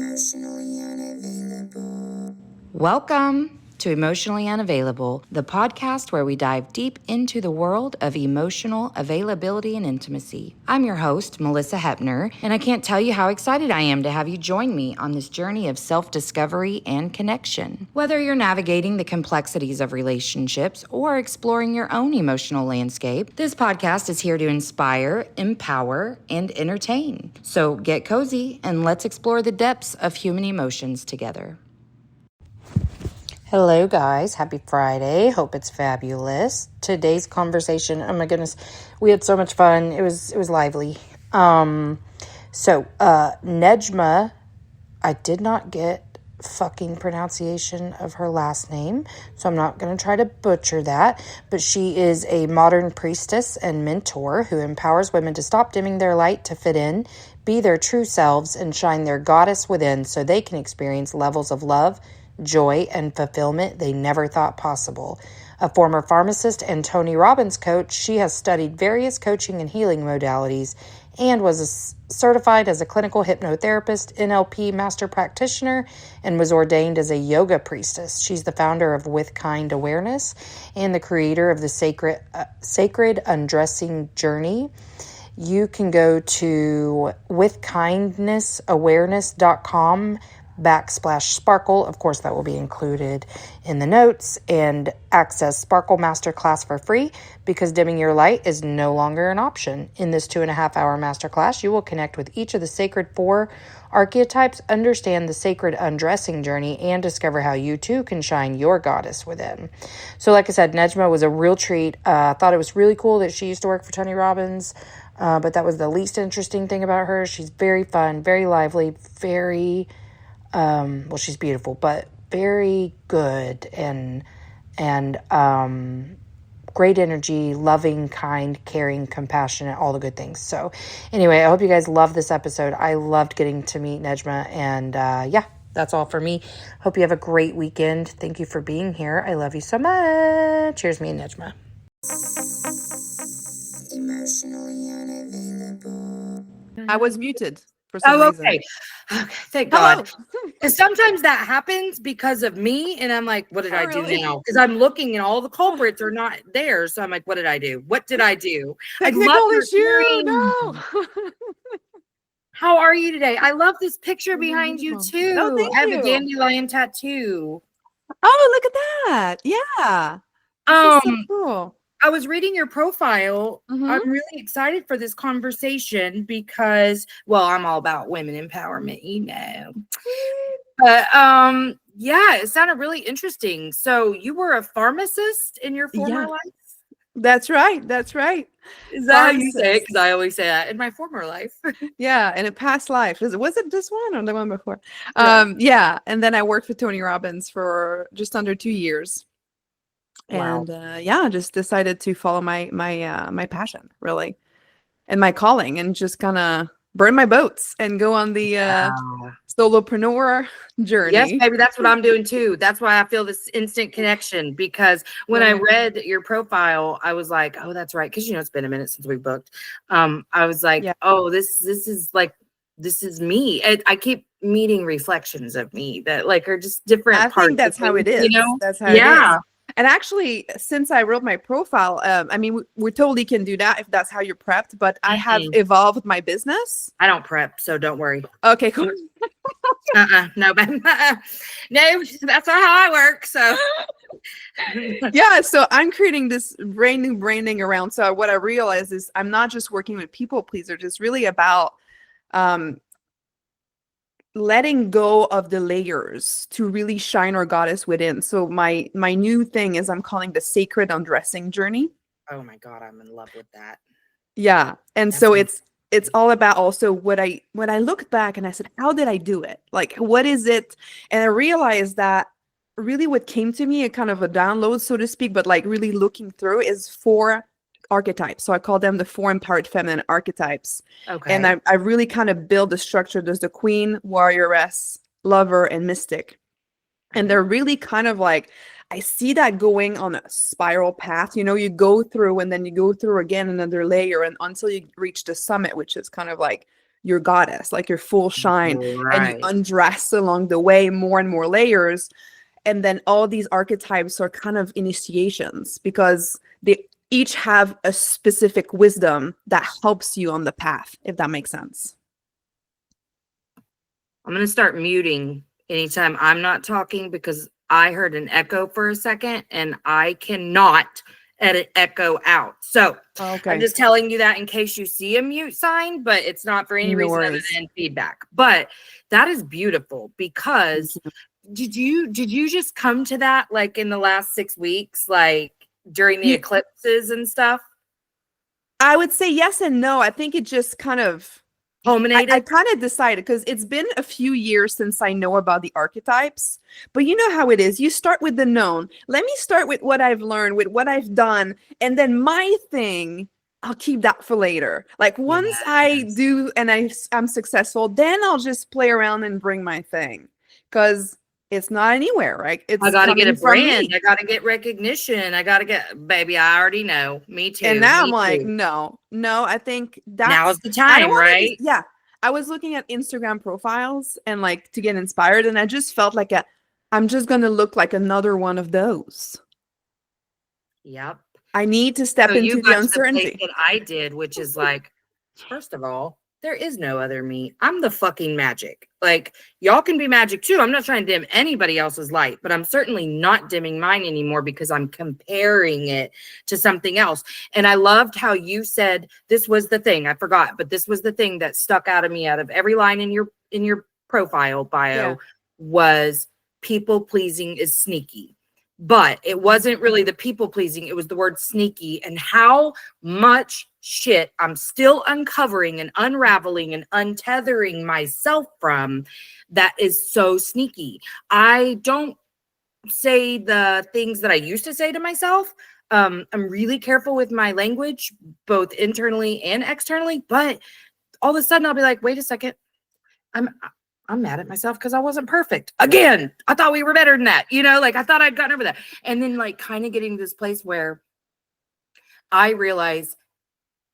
Emotionally unavailable. Welcome to Emotionally Unavailable, the podcast where we dive deep into the world of emotional availability and intimacy. I'm your host, Melissa Hepner, and I can't tell you how excited I am to have you join me on this journey of self-discovery and connection. Whether you're navigating the complexities of relationships or exploring your own emotional landscape, this podcast is here to inspire, empower, and entertain. So get cozy and let's explore the depths of human emotions together. Hello guys, happy Friday. Hope it's fabulous. Today's conversation, oh my goodness, we had so much fun. It was lively. Nejma, I did not get fucking pronunciation of her last name, so I'm not going to try to butcher that, but she is a modern priestess and mentor who empowers women to stop dimming their light to fit in, be their true selves, and shine their goddess within so they can experience levels of love, joy, and fulfillment they never thought possible. A former pharmacist and Tony Robbins coach, she has studied various coaching and healing modalities and was certified as a clinical hypnotherapist, NLP master practitioner, and was ordained as a yoga priestess. She's the founder of With Kind Awareness and the creator of the Sacred Undressing Journey. You can go to withkindnessawareness.com/sparkle. Of course, that will be included in the notes, and access Sparkle Masterclass for free because dimming your light is no longer an option. In this 2.5-hour masterclass, you will connect with each of the sacred 4 archetypes, understand the sacred undressing journey, and discover how you too can shine your goddess within. So like I said, Nejma was a real treat. I thought it was really cool that she used to work for Tony Robbins, but that was the least interesting thing about her. She's very fun, very lively, very she's beautiful, but very good and great energy, loving, kind, caring, compassionate, all the good things. So anyway, I hope you guys love this episode. I loved getting to meet Nejma, and that's all for me. Hope you have a great weekend. Thank you for being here. I love you so much. Here's me and Nejma. Emotionally unavailable. I was muted for some reason. Okay, thank God. Hello. And sometimes that happens because of me, and I'm like, what did I do really? now? Because I'm looking and all the culprits are not there. So I'm like, what did I do? What did I do? Technical I love issue. your No. How are you today? I love this picture behind you Wonderful. too. Oh, thank I have you. a dandelion tattoo. Oh, look at that. Yeah. This is so cool. I was reading your profile. Mhm. I'm really excited for this conversation because, well, I'm all about women empowerment, you know. But yeah, it sounded really interesting. So you were a pharmacist in your former life? That's right. That's right. Is that how you say it? Because I always say that in my former life. Yeah, in a past life. Was it this one or the one before? Yeah. Yeah. And then I worked with Tony Robbins for just under 2 years. Wow. And just decided to follow my passion, really, and my calling, and just kind of burn my boats and go on the solopreneur journey. Yes, baby, that's what I'm doing too. That's why I feel this instant connection, because when I read your profile, I was like, oh, that's right. Because it's been a minute since we booked. I was like, oh, this is me. I keep meeting reflections of me that are just different parts. I think that's how it is. That's how it is. And actually, since I wrote my profile, we totally can do that if that's how you're prepped, but I have evolved my business. I don't prep, so don't worry. Okay, cool. No, no, that's not how I work. So so I'm creating this brand new branding around. So what I realized is I'm not just working with people pleasers. It's really about letting go of the layers to really shine our goddess within. So my new thing is I'm calling the Sacred Undressing Journey. Oh my God, I'm in love with that. Yeah. And so it's all about also when I looked back and I said, how did I do it? Like, what is it? And I realized that really what came to me, a kind of a download, so to speak, but really looking through, is 4 archetypes. So I call them the 4 empowered feminine archetypes. Okay. And I really kind of build the structure. There's the queen, warrioress, lover, and mystic. And they're really kind of I see that going on a spiral path. You go through and then you go through again another layer, and until you reach the summit, which is kind of your goddess, like your full shine, and you Right. undress along the way, more and more layers. And then all these archetypes are kind of initiations because they each have a specific wisdom that helps you on the path, if that makes sense. I'm going to start muting anytime I'm not talking because I heard an echo for a second and I cannot edit echo out. So Okay. I'm just telling you that in case you see a mute sign, but it's not for any No reason other worries. than feedback. But that is beautiful because did you just come to that like in the last 6 weeks, like during the Yeah. eclipses and stuff? I would say yes and no. I think it just kind of Culminated? I kind of decided because it's been a few years since I know about the archetypes, but you know how it is. You start with the known. Let me start with what I've learned, with what I've done, and then my thing, I'll keep that for later. Like once I Yes. do and I'm successful, then I'll just play around and bring my thing because it's not anywhere, right? It's I got to get a coming from me. brand. I got to get recognition. I got to get, baby, I already know. Me too. And now I'm Me like, too. no, I think Now's that's the I don't time, wanna right? yeah. I was looking at Instagram profiles and like to get inspired, and I just felt like I'm just gonna look like another one of those. Yep. I need to step So into you the got to the place uncertainty. that I did, which is like, first of all, there is no other me. I'm the fucking magic. Like, y'all can be magic too. I'm not trying to dim anybody else's light, but I'm certainly not dimming mine anymore because I'm comparing it to something else. And I loved how you said this was the thing. I forgot, but this was the thing that stuck out of me out of every line in your profile bio Yeah. was people pleasing is sneaky. But it wasn't really the people pleasing, it was the word sneaky, and how much shit I'm still uncovering and unraveling and untethering myself from that is so sneaky. I don't say the things that I used to say to myself. I'm really careful with my language, both internally and externally, but all of a sudden I'll be like, wait a second, I'm mad at myself because I wasn't perfect. Again, I thought we were better than that. Like I thought I'd gotten over that. And then like kind of getting to this place where I realize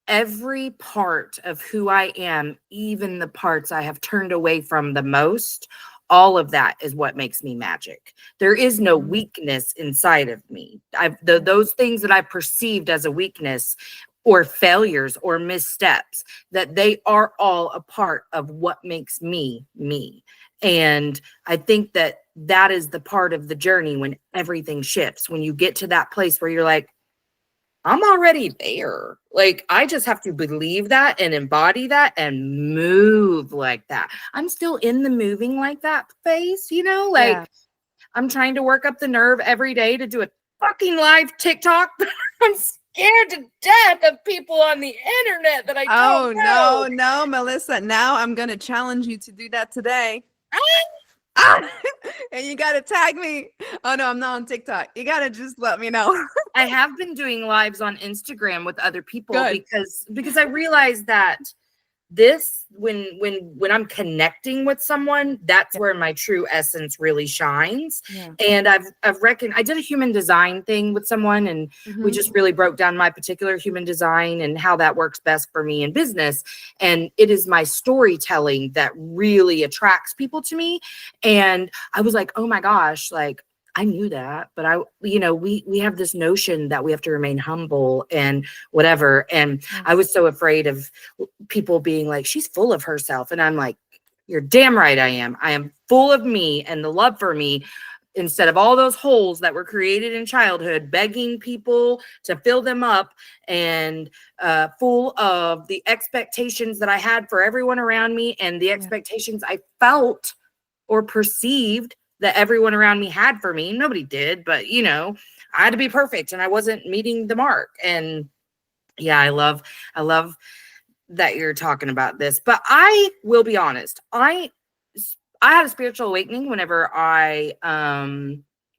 every part of who I am, even the parts I have turned away from the most, all of that is what makes me magic. There is no weakness inside of me. Those things that I perceived as a weakness or failures or missteps, that they are all a part of what makes me me. And I think that that is the part of the journey when everything shifts, when you get to that place where you're like, I'm already there. Like, I just have to believe that and embody that and move like that. I'm still in the moving like that phase, like Yeah. I'm trying to work up the nerve every day to do a fucking live TikTok. I'm scared to death of people on the internet that I Oh don't know. no, Melissa. Now I'm gonna challenge you to do that today. And you gotta tag me. Oh no, I'm not on TikTok. You gotta just let me know. I have been doing lives on Instagram with other people Good. because I realized that this when I'm connecting with someone, that's where my true essence really shines. Yeah. And I've reckoned I did a human design thing with someone, and we just really broke down my particular human design and how that works best for me in business. And it is my storytelling that really attracts people to me. And I was like, oh my gosh, like I knew that, but we have this notion that we have to remain humble and whatever. And I was so afraid of people being like, she's full of herself. And I'm like, you're damn right I am. I am full of me and the love for me, instead of all those holes that were created in childhood, begging people to fill them up, and full of the expectations that I had for everyone around me and the expectations I felt or perceived that everyone around me had for me. Nobody did, but I had to be perfect and I wasn't meeting the mark. And yeah, I love that you're talking about this, but I will be honest. I had a spiritual awakening whenever I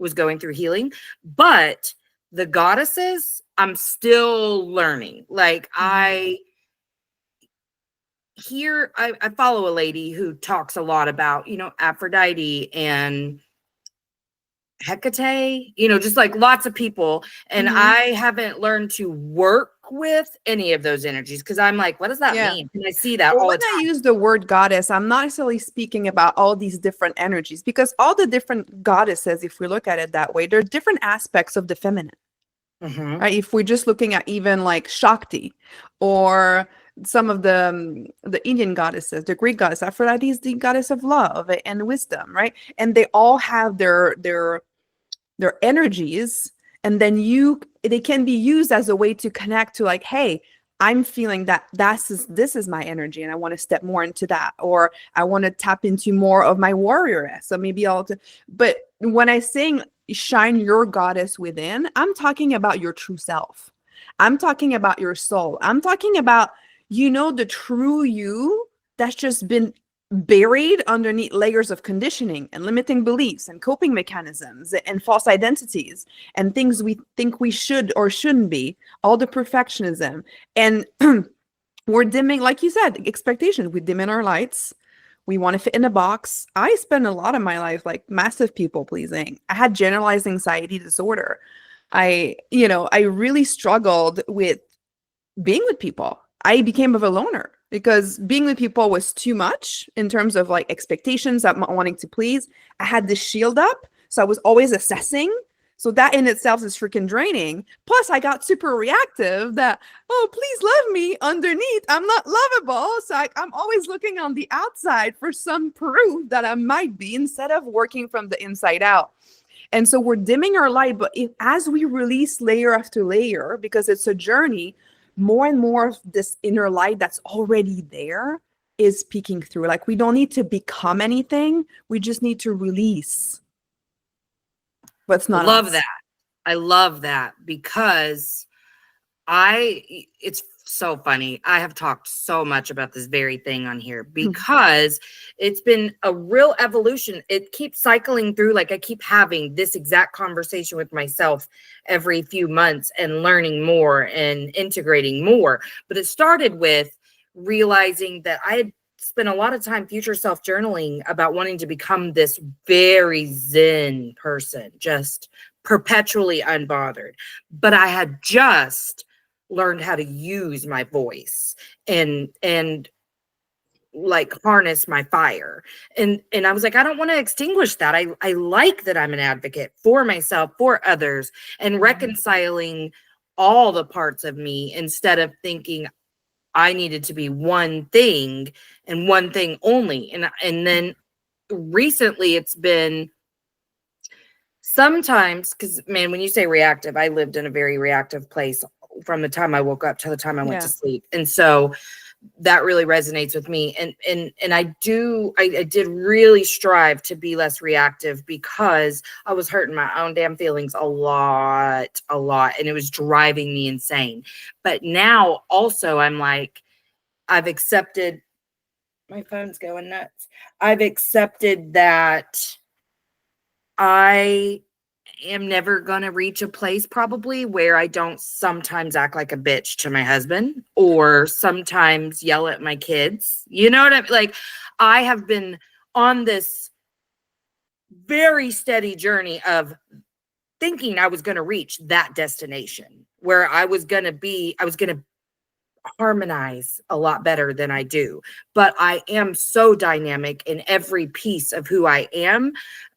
was going through healing, but the goddesses, I'm still learning. Like I follow a lady who talks a lot about, Aphrodite and Hecate, just like lots of people. And I haven't learned to work with any of those energies because I'm like, what does that Yeah. mean? And I see that Well, all the when I time. use the word goddess, I'm not necessarily speaking about all these different energies because all the different goddesses, if we look at it that way, they're different aspects of the feminine. Mhm. Right? If we're just looking at even like Shakti or some of the Indian goddesses, the Greek goddess, Aphrodite is the goddess of love and wisdom, right? And they all have their energies, and then they can be used as a way to connect to like, hey, I'm feeling that this is my energy and I want to step more into that, or I want to tap into more of my warrioress. So maybe but when I sing shine your goddess within, I'm talking about your true self. I'm talking about your soul. I'm talking about, the true you that's just been buried underneath layers of conditioning and limiting beliefs and coping mechanisms and false identities and things we think we should or shouldn't be, all the perfectionism. And we're dimming, like you said, expectations. We dim in our lights. We want to fit in a box. I spent a lot of my life like massive people pleasing. I had generalized anxiety disorder. I really struggled with being with people. I became a loner because being with people was too much in terms of like expectations, I'm wanting to please. I had this shield up, so I was always assessing. So that in itself is freaking draining. Plus, I got super reactive that, oh, please love me underneath. I'm not lovable. So I'm always looking on the outside for some proof that I might be instead of working from the inside out. And so we're dimming our light, but as we release layer after layer, because it's a journey, more and more of this inner light that's already there is peeking through. Like we don't need to become anything. We just need to release what's not Love us. that. I love that because it's so funny. I have talked so much about this very thing on here because it's been a real evolution. It keeps cycling through. Like I keep having this exact conversation with myself every few months and learning more and integrating more. But it started with realizing that I had spent a lot of time future self journaling about wanting to become this very zen person, just perpetually unbothered. But I had just learned how to use my voice and like harness my fire. And I was like, I don't want to extinguish that. I like that I'm an advocate for myself, for others, and reconciling all the parts of me instead of thinking I needed to be one thing and one thing only. And then recently it's been sometimes, because man, when you say reactive, I lived in a very reactive place from the time I woke up to the time I went to sleep. And so that really resonates with me. And I did really strive to be less reactive because I was hurting my own damn feelings a lot. And it was driving me insane. But now also I'm like, I've accepted, my phone's going nuts. I've accepted that I am never going to reach a place probably where I don't sometimes act like a bitch to my husband or sometimes yell at my kids. You know what I mean? Like I have been on this very steady journey of thinking I was going to reach that destination where I was going to harmonize a lot better than I do. But I am so dynamic in every piece of who I am.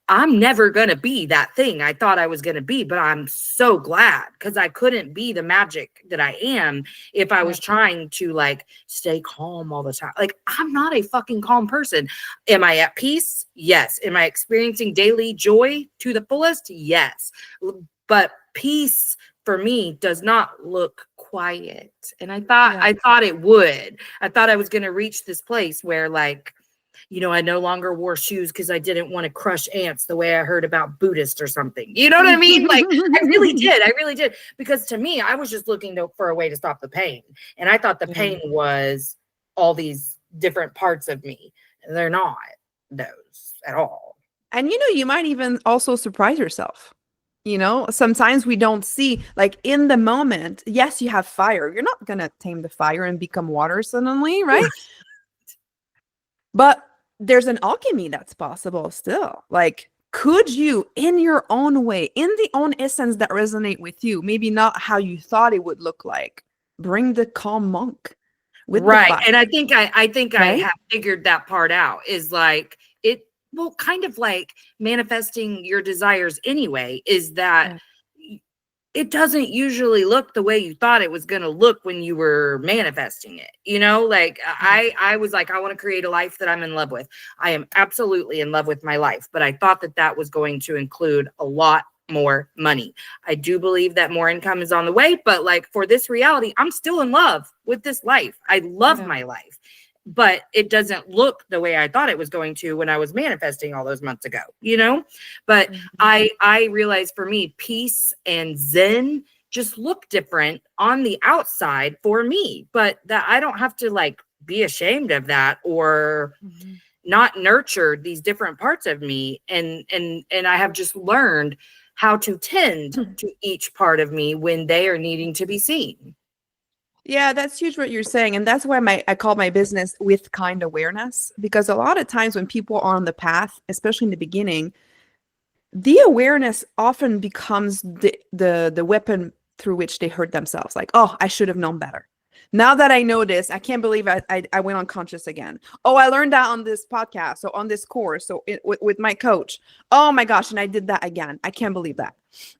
I'm never going to be that thing I thought I was going to be, but I'm so glad because I couldn't be the magic that I am if I was trying to like stay calm all the time. Like I'm not a fucking calm person. Am I at peace? Yes. Am I experiencing daily joy to the fullest? Yes. But peace for me does not look quiet. And I thought it would. I thought I was going to reach this place where like, I no longer wore shoes because I didn't want to crush ants the way I heard about Buddhists or something. You know what I mean? Like I really did. Because to me, I was just looking for a way to stop the pain. And I thought the pain was all these different parts of me. And they're not those at all. And you might even also surprise yourself. Sometimes we don't see, like in the moment, yes, you have fire. You're not going to tame the fire and become water suddenly, right? But there's an alchemy that's possible still. Like, could you, in your own way, in the own essence that resonate with you, maybe not how you thought it would look like, bring the calm monk with the Right. fire. And I think I Right? have figured that part out, is like it, well, kind of like manifesting your desires anyway, is that it doesn't usually look the way you thought it was going to look when you were manifesting it. You know, like I was like, I want to create a life that I'm in love with. I am absolutely in love with my life, but I thought that that was going to include a lot more money. I do believe that more income is on the way, but like for this reality, I'm still in love with this life. I love Yeah. my life, but it doesn't look the way I thought it was going to when I was manifesting all those months ago, you know? But I realized for me, peace and zen just look different on the outside for me, but that I don't have to like be ashamed of that or not nurture these different parts of me. And I have just learned how to tend to each part of me when they are needing to be seen. Yeah, that's huge what you're saying. And that's why I call my business With Kind Awareness, because a lot of times when people are on the path, especially in the beginning, the awareness often becomes the weapon through which they hurt themselves. Like, oh, I should have known better. Now that I know this, I can't believe I went unconscious again. Oh, I learned that on this podcast, so on this course, so with my coach. Oh my gosh, and I did that again. I can't believe that,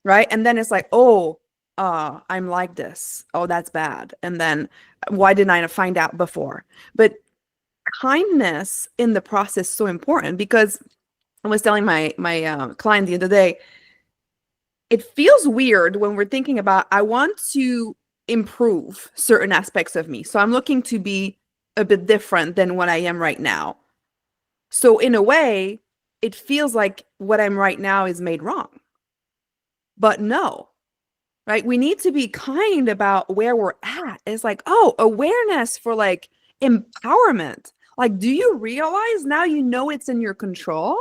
right? And then it's like, oh, I'm like this. Oh, that's bad. And then why didn't I find out before? But kindness in the process is so important, because I was telling my client the other day, it feels weird when we're thinking about, I want to improve certain aspects of me. So I'm looking to be a bit different than what I am right now. So in a way, it feels like what I'm right now is made wrong. But no, right? We need to be kind about where we're at. It's like, oh, awareness for like empowerment. Like, do you realize now you know it's in your control?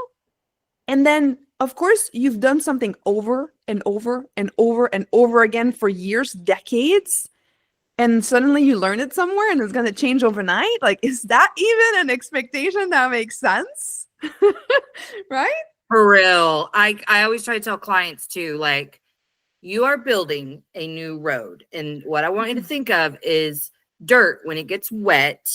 And then, of course, you've done something over and over and over and over again for years, decades, and suddenly you learn it somewhere and it's going to change overnight. Like, is that even an expectation that makes sense? Right? For real. I always try to tell clients too, like, you are building a new road. And what I want you to think of is dirt when it gets wet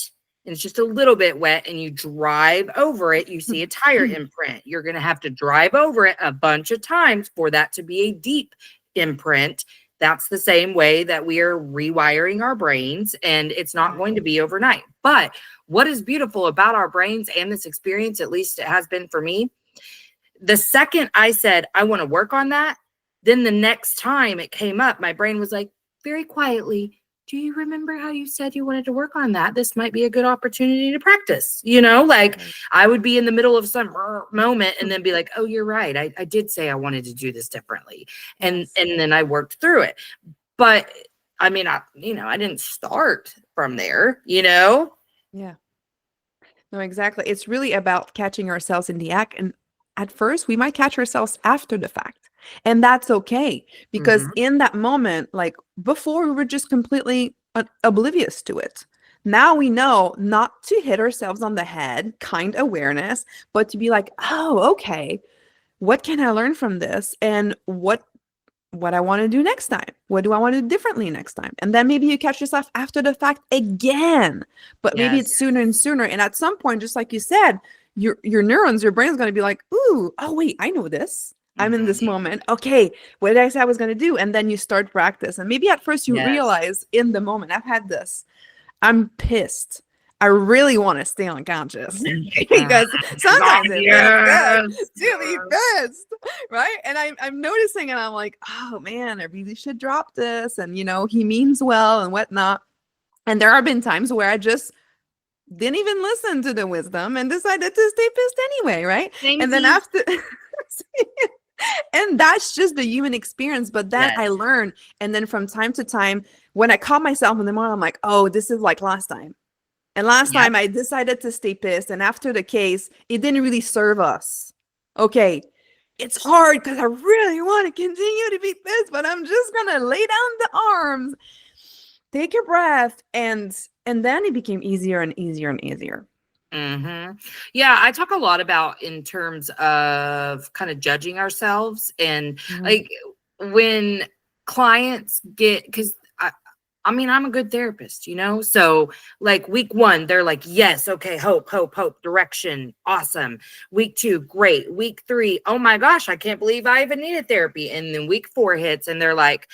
and it's just a little bit wet and you drive over it, you see a tire imprint. You're going to have to drive over it a bunch of times for that to be a deep imprint. That's the same way that we are rewiring our brains, and it's not going to be overnight. But what is beautiful about our brains and this experience, at least it has been for me, the second I said, I want to work on that, then the next time it came up, my brain was like, very quietly, do you remember how you said you wanted to work on that? This might be a good opportunity to practice. You know, like I would be in the middle of some moment and then be like, oh, you're right. I did say I wanted to do this differently. And then I worked through it. But I mean, I didn't start from there, you know? Yeah. No, exactly. It's really about catching ourselves in the act. And at first, we might catch ourselves after the fact. And that's okay, because in that moment, like before, we were just completely oblivious to it. Now we know not to hit ourselves on the head, kind awareness, but to be like, oh, okay, what can I learn from this? And what I want to do next time? What do I want to do differently next time? And then maybe you catch yourself after the fact again, but maybe it's sooner and sooner. And at some point, just like you said, your neurons, your brain's going to be like, ooh, oh, wait, I know this. I'm in this moment. Okay, what did I say I was going to do? And then you start practice. And maybe at first you realize in the moment, I've had this. I'm pissed. I really want to stay unconscious because sometimes it feels good to be pissed, right? And I'm noticing, and I'm like, oh man, I really should drop this. And he means well and whatnot. And there have been times where I just didn't even listen to the wisdom and decided to stay pissed anyway, right? And then after. And that's just the human experience. But then I learn. And then from time to time, when I caught myself in the morning, I'm like, oh, this is like last time. And last time I decided to stay pissed. And after the case, it didn't really serve us. Okay. It's hard because I really want to continue to be pissed, but I'm just going to lay down the arms, take a breath. And then it became easier and easier and easier. Yeah, I talk a lot about in terms of kind of judging ourselves and like when clients get, because I mean, I'm a good therapist, you know? So like week 1, they're like, yes, okay, hope, direction, awesome. Week 2, great. Week 3, oh my gosh, I can't believe I even needed therapy. And then week 4 hits and they're like,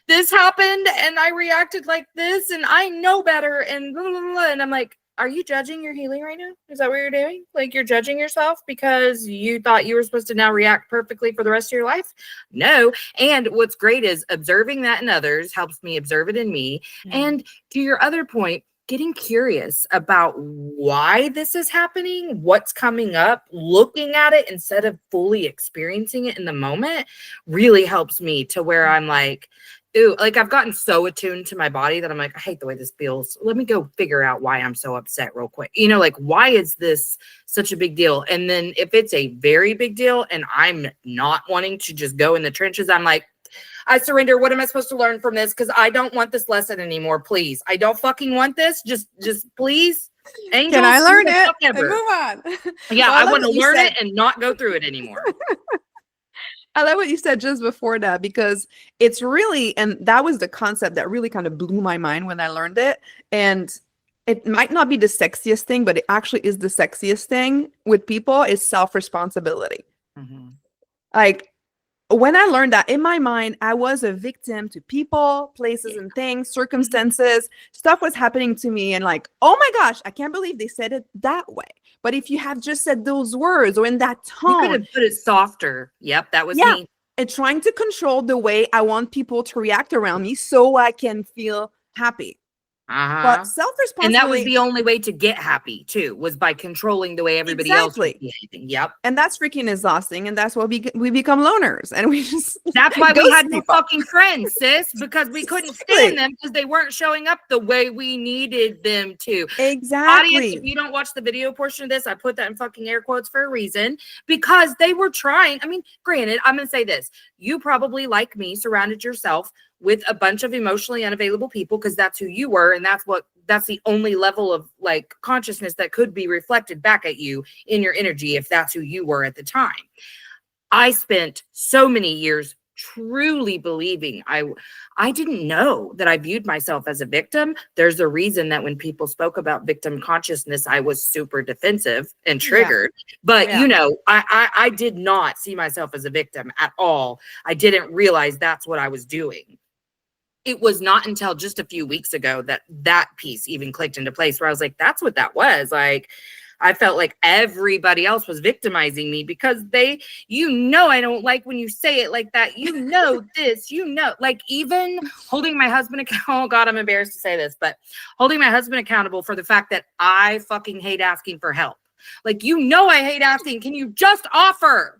this happened and I reacted like this and I know better and blah, blah, blah. And I'm like, are you judging your healing right now? Is that what you're doing? Like you're judging yourself because you thought you were supposed to now react perfectly for the rest of your life? No. And what's great is observing that in others helps me observe it in me. And to your other point, getting curious about why this is happening, what's coming up, looking at it instead of fully experiencing it in the moment really helps me to where I'm like, ooh, like I've gotten so attuned to my body that I'm like, I hate the way this feels. Let me go figure out why I'm so upset real quick. You know, like, why is this such a big deal? And then if it's a very big deal and I'm not wanting to just go in the trenches, I'm like, I surrender. What am I supposed to learn from this? Because I don't want this lesson anymore. Please. I don't fucking want this. Just please. Angels, Can I learn it and ever. move on? Yeah, Well, I love want to what you learn said. it and not go through it anymore. I love what you said just before that, because it's really, and that was the concept that really kind of blew my mind when I learned it. And it might not be the sexiest thing, but it actually is the sexiest thing with people is self-responsibility. Mhm. Like when I learned that, in my mind, I was a victim to people, places, and things, circumstances. Stuff was happening to me, and like, oh my gosh, I can't believe they said it that way. But if you have just said those words or in that You could tone, have put it softer. Yep, that was yeah, me. and trying to control the way I want people to react around me so I can feel happy. Uh-huh. But And that was self-responsibility, the only way to get happy too, was by controlling the way everybody else was exactly. behaving. Yep. And that's freaking exhausting. And that's why we become loners and we just That's why we ghost had no people. fucking friends, sis, because we couldn't Exactly. stand them because they weren't showing up the way we needed them to. Audience, Exactly. if you don't watch the video portion of this, I put that in fucking air quotes for a reason, because they were trying. I mean, granted, I'm going to say this. You probably, like me, surrounded yourself with a bunch of emotionally unavailable people because that's who you were. And that's the only level of like consciousness that could be reflected back at you in your energy if that's who you were at the time. I spent so many years truly believing I didn't know that I viewed myself as a victim. There's a reason that when people spoke about victim consciousness, I was super defensive and triggered. But Yeah. you know, I did not see myself as a victim at all. I didn't realize that's what I was doing. It was not until just a few weeks ago that piece even clicked into place where I was like, that's what that was. Like, I felt like everybody else was victimizing me because I don't like when you say it like that. This, like even holding my husband accountable. Oh God, I'm embarrassed to say this, but holding my husband accountable for the fact that I fucking hate asking for help. Like, I hate asking. Can you just offer?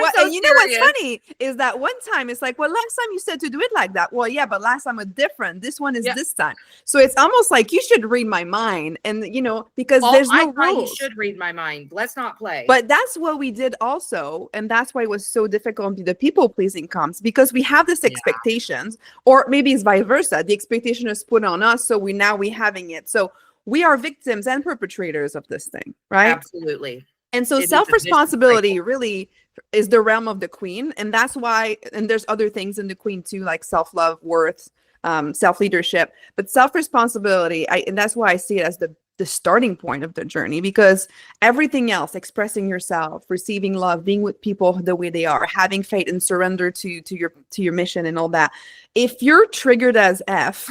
Well, So and you know what's serious. funny is that one time it's like, well, last time you said to do it like that. Well, yeah, but last time was different. This one is Yeah. this time. So it's almost like you should read my mind, and because there's I no thought rules. you should read my mind. Let's not play. But that's what we did also, and that's why it was so difficult. The people pleasing comes because we have this expectations, or maybe it's vice versa. The expectation is put on us, so we having it. So we are victims and perpetrators of this thing, right? Absolutely. And so It is a vicious self-responsibility cycle. really is the realm of the queen. And that's why, and there's other things in the queen too, like self-love, worth, self-leadership, but self-responsibility. And that's why I see it as the starting point of the journey, because everything else, expressing yourself, receiving love, being with people the way they are, having faith and surrender to your mission and all that. If you're triggered as F,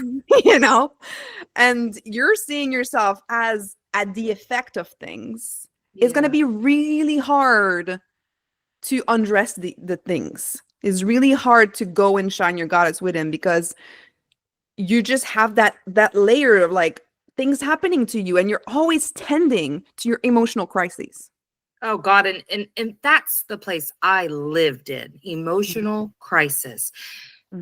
and you're seeing yourself as at the effect of things, it's going to be really hard to undress the things. It's really hard to go and shine your goddess with him, because you just have that layer of like things happening to you, and you're always tending to your emotional crises. Oh God. And that's the place I lived in. Emotional crisis.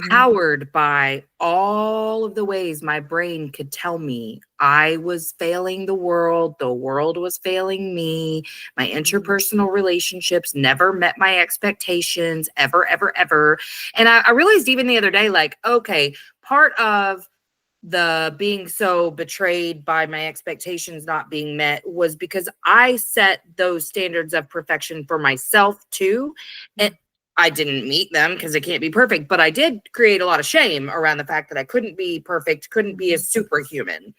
Powered by all of the ways my brain could tell me I was failing the world was failing me, my interpersonal relationships never met my expectations, ever. And I realized even the other day, like, okay, part of the being so betrayed by my expectations not being met was because I set those standards of perfection for myself too. And I didn't meet them because it can't be perfect, but I did create a lot of shame around the fact that I couldn't be perfect, couldn't be a superhuman.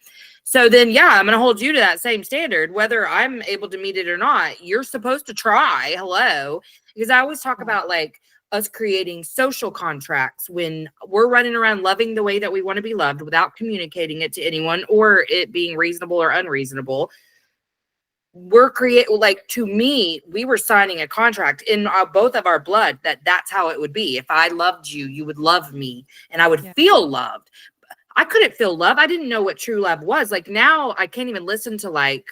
So then, yeah, I'm going to hold you to that same standard, whether I'm able to meet it or not. You're supposed to try. Hello. Because I always talk about like us creating social contracts when we're running around loving the way that we want to be loved without communicating it to anyone or it being reasonable or unreasonable. We're like, to me, we were signing a contract in both of our blood that that's how it would be. If I loved you, you would love me and I would feel loved. I couldn't feel love. I didn't know what true love was. Like now I can't even listen to like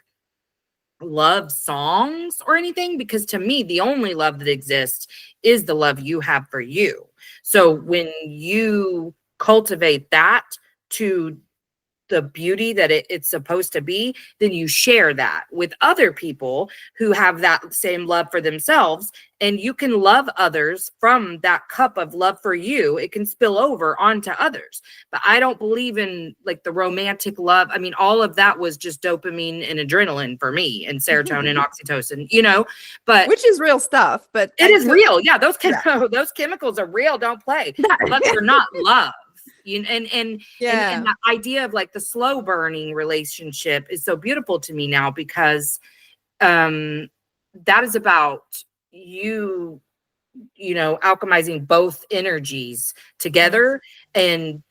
love songs or anything, because to me, the only love that exists is the love you have for you. So when you cultivate that to the beauty that it's supposed to be, then you share that with other people who have that same love for themselves, and you can love others from that cup of love for you. It can spill over onto others. But I don't believe in like the romantic love. I mean, all of that was just dopamine and adrenaline for me, and serotonin, oxytocin, you know, but which is real stuff, but it is real. Yeah, those those chemicals are real. Don't play, but they're not love. And the idea of like the slow burning relationship is so beautiful to me now, because that is about you know, alchemizing both energies together and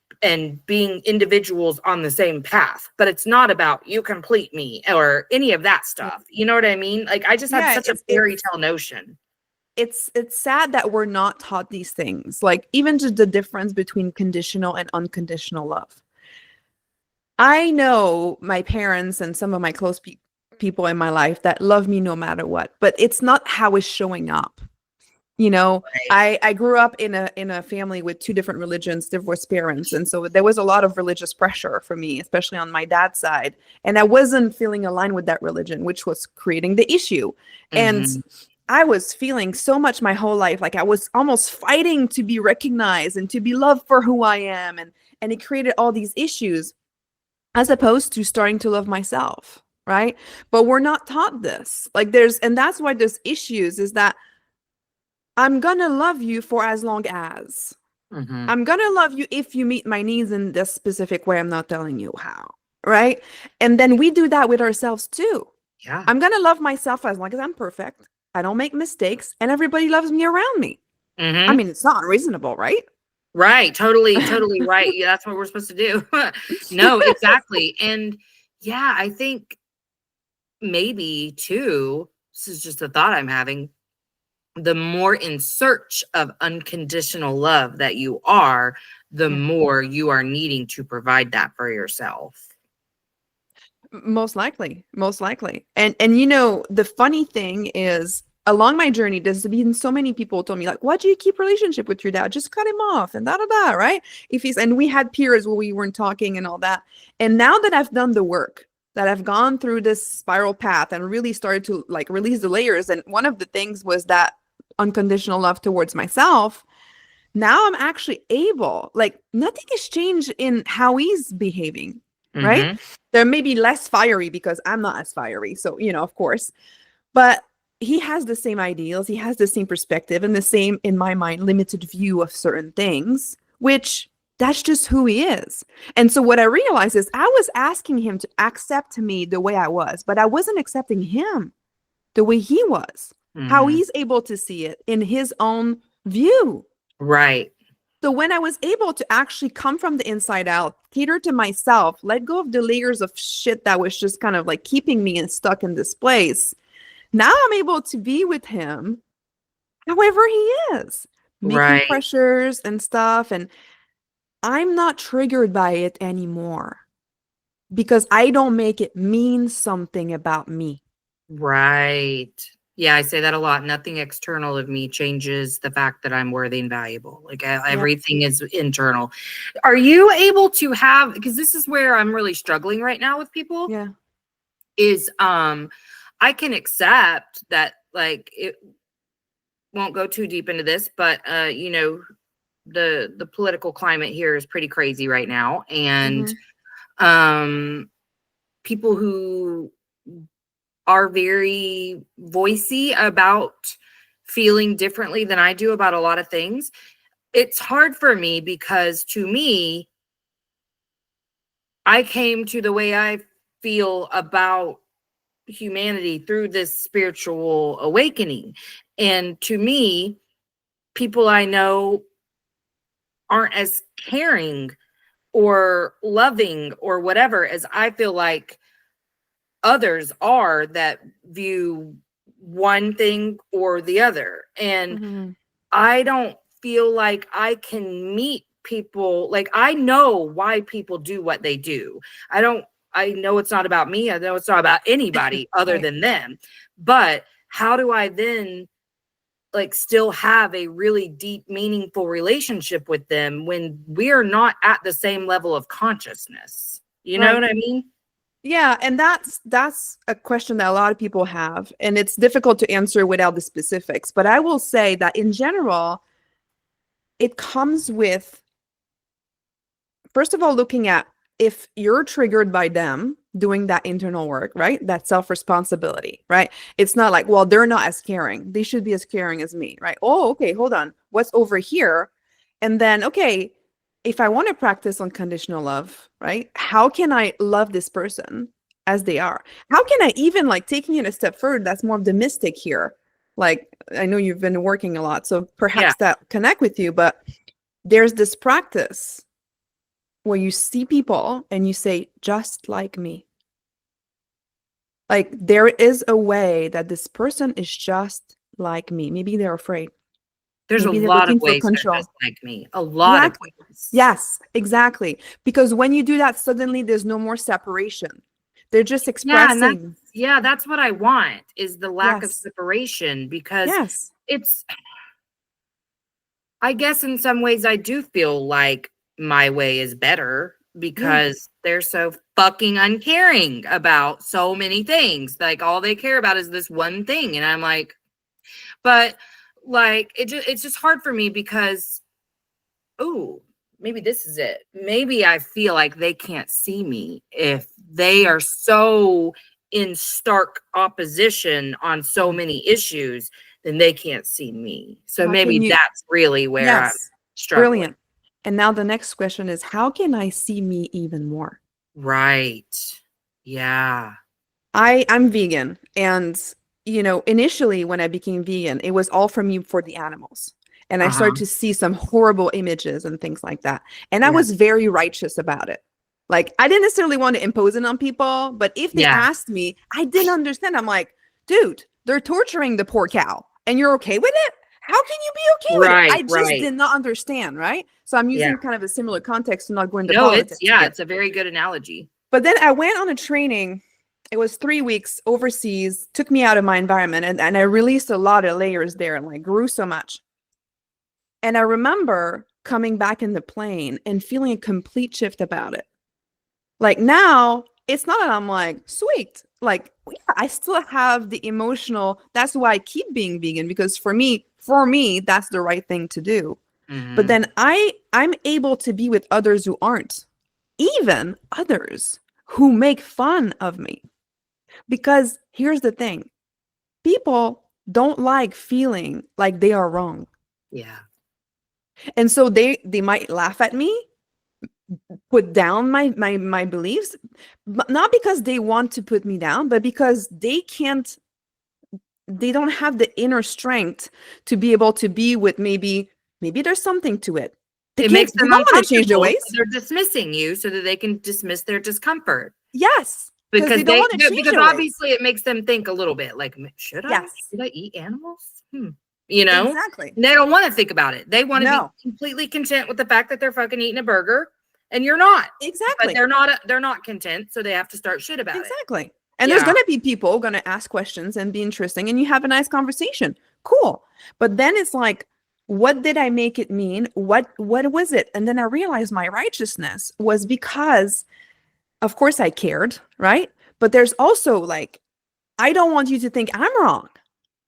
being individuals on the same path. But it's not about you complete me or any of that stuff. You know what I mean? Like I just had such a fairy tale notion. It's sad that we're not taught these things, like even just the difference between conditional and unconditional love. I know my parents and some of my close people in my life that love me no matter what, but it's not how it's showing up. You know, I grew up in a family with two different religions, divorced parents, and so there was a lot of religious pressure for me, especially on my dad's side, and I wasn't feeling aligned with that religion, which was creating the issue. And I was feeling so much my whole life like I was almost fighting to be recognized and to be loved for who I am, and it created all these issues as opposed to starting to love myself, right? But we're not taught this. Like and that's why there's issues, is that I'm gonna love you for as long as. I'm gonna love you if you meet my needs in this specific way. I'm not telling you how, right? And then we do that with ourselves too. Yeah. I'm gonna love myself as long as I'm perfect, I don't make mistakes, and everybody loves me around me. I mean, it's not unreasonable, right? Right. Totally right. Yeah, that's what we're supposed to do. No, exactly. And yeah, I think maybe too, this is just a thought I'm having, the more in search of unconditional love that you are, the more you are needing to provide that for yourself. Most likely. And you know, the funny thing is, along my journey, there's been so many people told me like, why do you keep relationship with your dad? Just cut him off and da, right? And we had periods where we weren't talking and all that. And now that I've done the work, that I've gone through this spiral path and really started to like release the layers. And one of the things was that unconditional love towards myself. Now I'm actually able, like nothing has changed in how he's behaving, right? There may be less fiery because I'm not as fiery. So, you know, of course, but he has the same ideals. He has the same perspective and the same, in my mind, limited view of certain things, which that's just who he is. And so what I realized is I was asking him to accept me the way I was, but I wasn't accepting him the way he was, how he's able to see it in his own view. Right. So when I was able to actually come from the inside out, cater to myself, let go of the layers of shit that was just kind of like keeping me stuck in this place, now I'm able to be with him however he is, making pressures and stuff. And I'm not triggered by it anymore because I don't make it mean something about me. Right. Yeah, I say that a lot. Nothing external of me changes the fact that I'm worthy and valuable. Like everything is internal. Are you able to have, because this is where I'm really struggling right now with people. Yeah. Is I can accept that, like, it won't go too deep into this, but you know, the political climate here is pretty crazy right now. And people who are very voicey about feeling differently than I do about a lot of things, it's hard for me because to me, I came to the way I feel about humanity through this spiritual awakening. And to me, people I know aren't as caring or loving or whatever as I feel like others are that view one thing or the other. And Mhm. I don't feel like I can meet people. Like, I know why people do what they do. I know it's not about me. I know it's not about anybody other Right. than them. But how do I then like still have a really deep, meaningful relationship with them when we're not at the same level of consciousness? You know Right. what I mean? Yeah, and that's a question that a lot of people have, and it's difficult to answer without the specifics. But I will say that in general, it comes with, first of all, looking at if you're triggered by them doing that internal work, right? That self-responsibility, right? It's not like, well, they're not as caring. They should be as caring as me, right? Oh, okay, hold on. What's over here? And then, okay, if I want to practice unconditional love, right? How can I love this person as they are? How can I even, like, taking it a step further, that's more of the mystic here. Like, I know you've been working a lot, so Yeah. perhaps that connect with you, but there's this practice where you see people and you say, just like me. Like, there is a way that this person is just like me. Maybe they're afraid. There's Maybe a they're lot of looking for ways they're control. just like me. A lot Exactly. of ways. Yes, exactly. Because when you do that, suddenly there's no more separation. They're just Yeah, and expressing. that's what I want, is the lack of Yes. separation, because Yes. it's, I guess in some ways I do feel like my way is better because they're so fucking uncaring about so many things. Like, all they care about is this one thing. And I'm like, but like, it's just hard for me because, oh, maybe this is it. Maybe I feel like they can't see me if they are so in stark opposition on so many issues, then they can't see me. So How maybe can you? that's really where I'm Yes. struggling. Brilliant. And now the next question is, how can I see me even more? Right. Yeah. I'm vegan, and initially when I became vegan, it was all for me for the animals. And I started to see some horrible images and things like that. And I Yeah. was very righteous about it. Like, I didn't necessarily want to impose it on people, but if they Yeah. asked me, I didn't understand. I'm like, dude, they're torturing the poor cow and you're okay with it? How can you be okay with it? I Right, just right. did not understand, right? So I'm using Yeah. kind of a similar context to not go into No, politics here. it's a very good analogy. But then I went on a training. It was 3 weeks overseas, took me out of my environment, and I released a lot of layers there and like grew so much. And I remember coming back in the plane and feeling a complete shift about it. Like, now it's not that I'm like, sweet. Like, yeah, I still have the emotional. That's why I keep being vegan, because for me, that's the right thing to do. But Mhm. then I'm able to be with others who aren't, even others who make fun of me. Because here's the thing, people don't like feeling like they are wrong. Yeah. And so they might laugh at me, put down my beliefs, but not because they want to put me down, but because they don't have the inner strength to be able to be with maybe there's something to it. It makes them don't want to change their uncomfortable, ways. so they're dismissing you so that they can dismiss their discomfort. Yes. Because they don't want to change because their ways. obviously it makes them think a little bit like, should I? Yes. Should I eat animals? You know? Exactly. And they don't want to think about it. They want to No. be completely content with the fact that they're fucking eating a burger, and you're not. Exactly. But they're not content, so they have to start shit about it. Exactly. And there's going to be people going to ask questions and be interesting, and you have a nice conversation. Cool. But then it's like, what did I make it mean? What was it? And then I realized my righteousness was because, of course, I cared, right? But there's also like, I don't want you to think I'm wrong.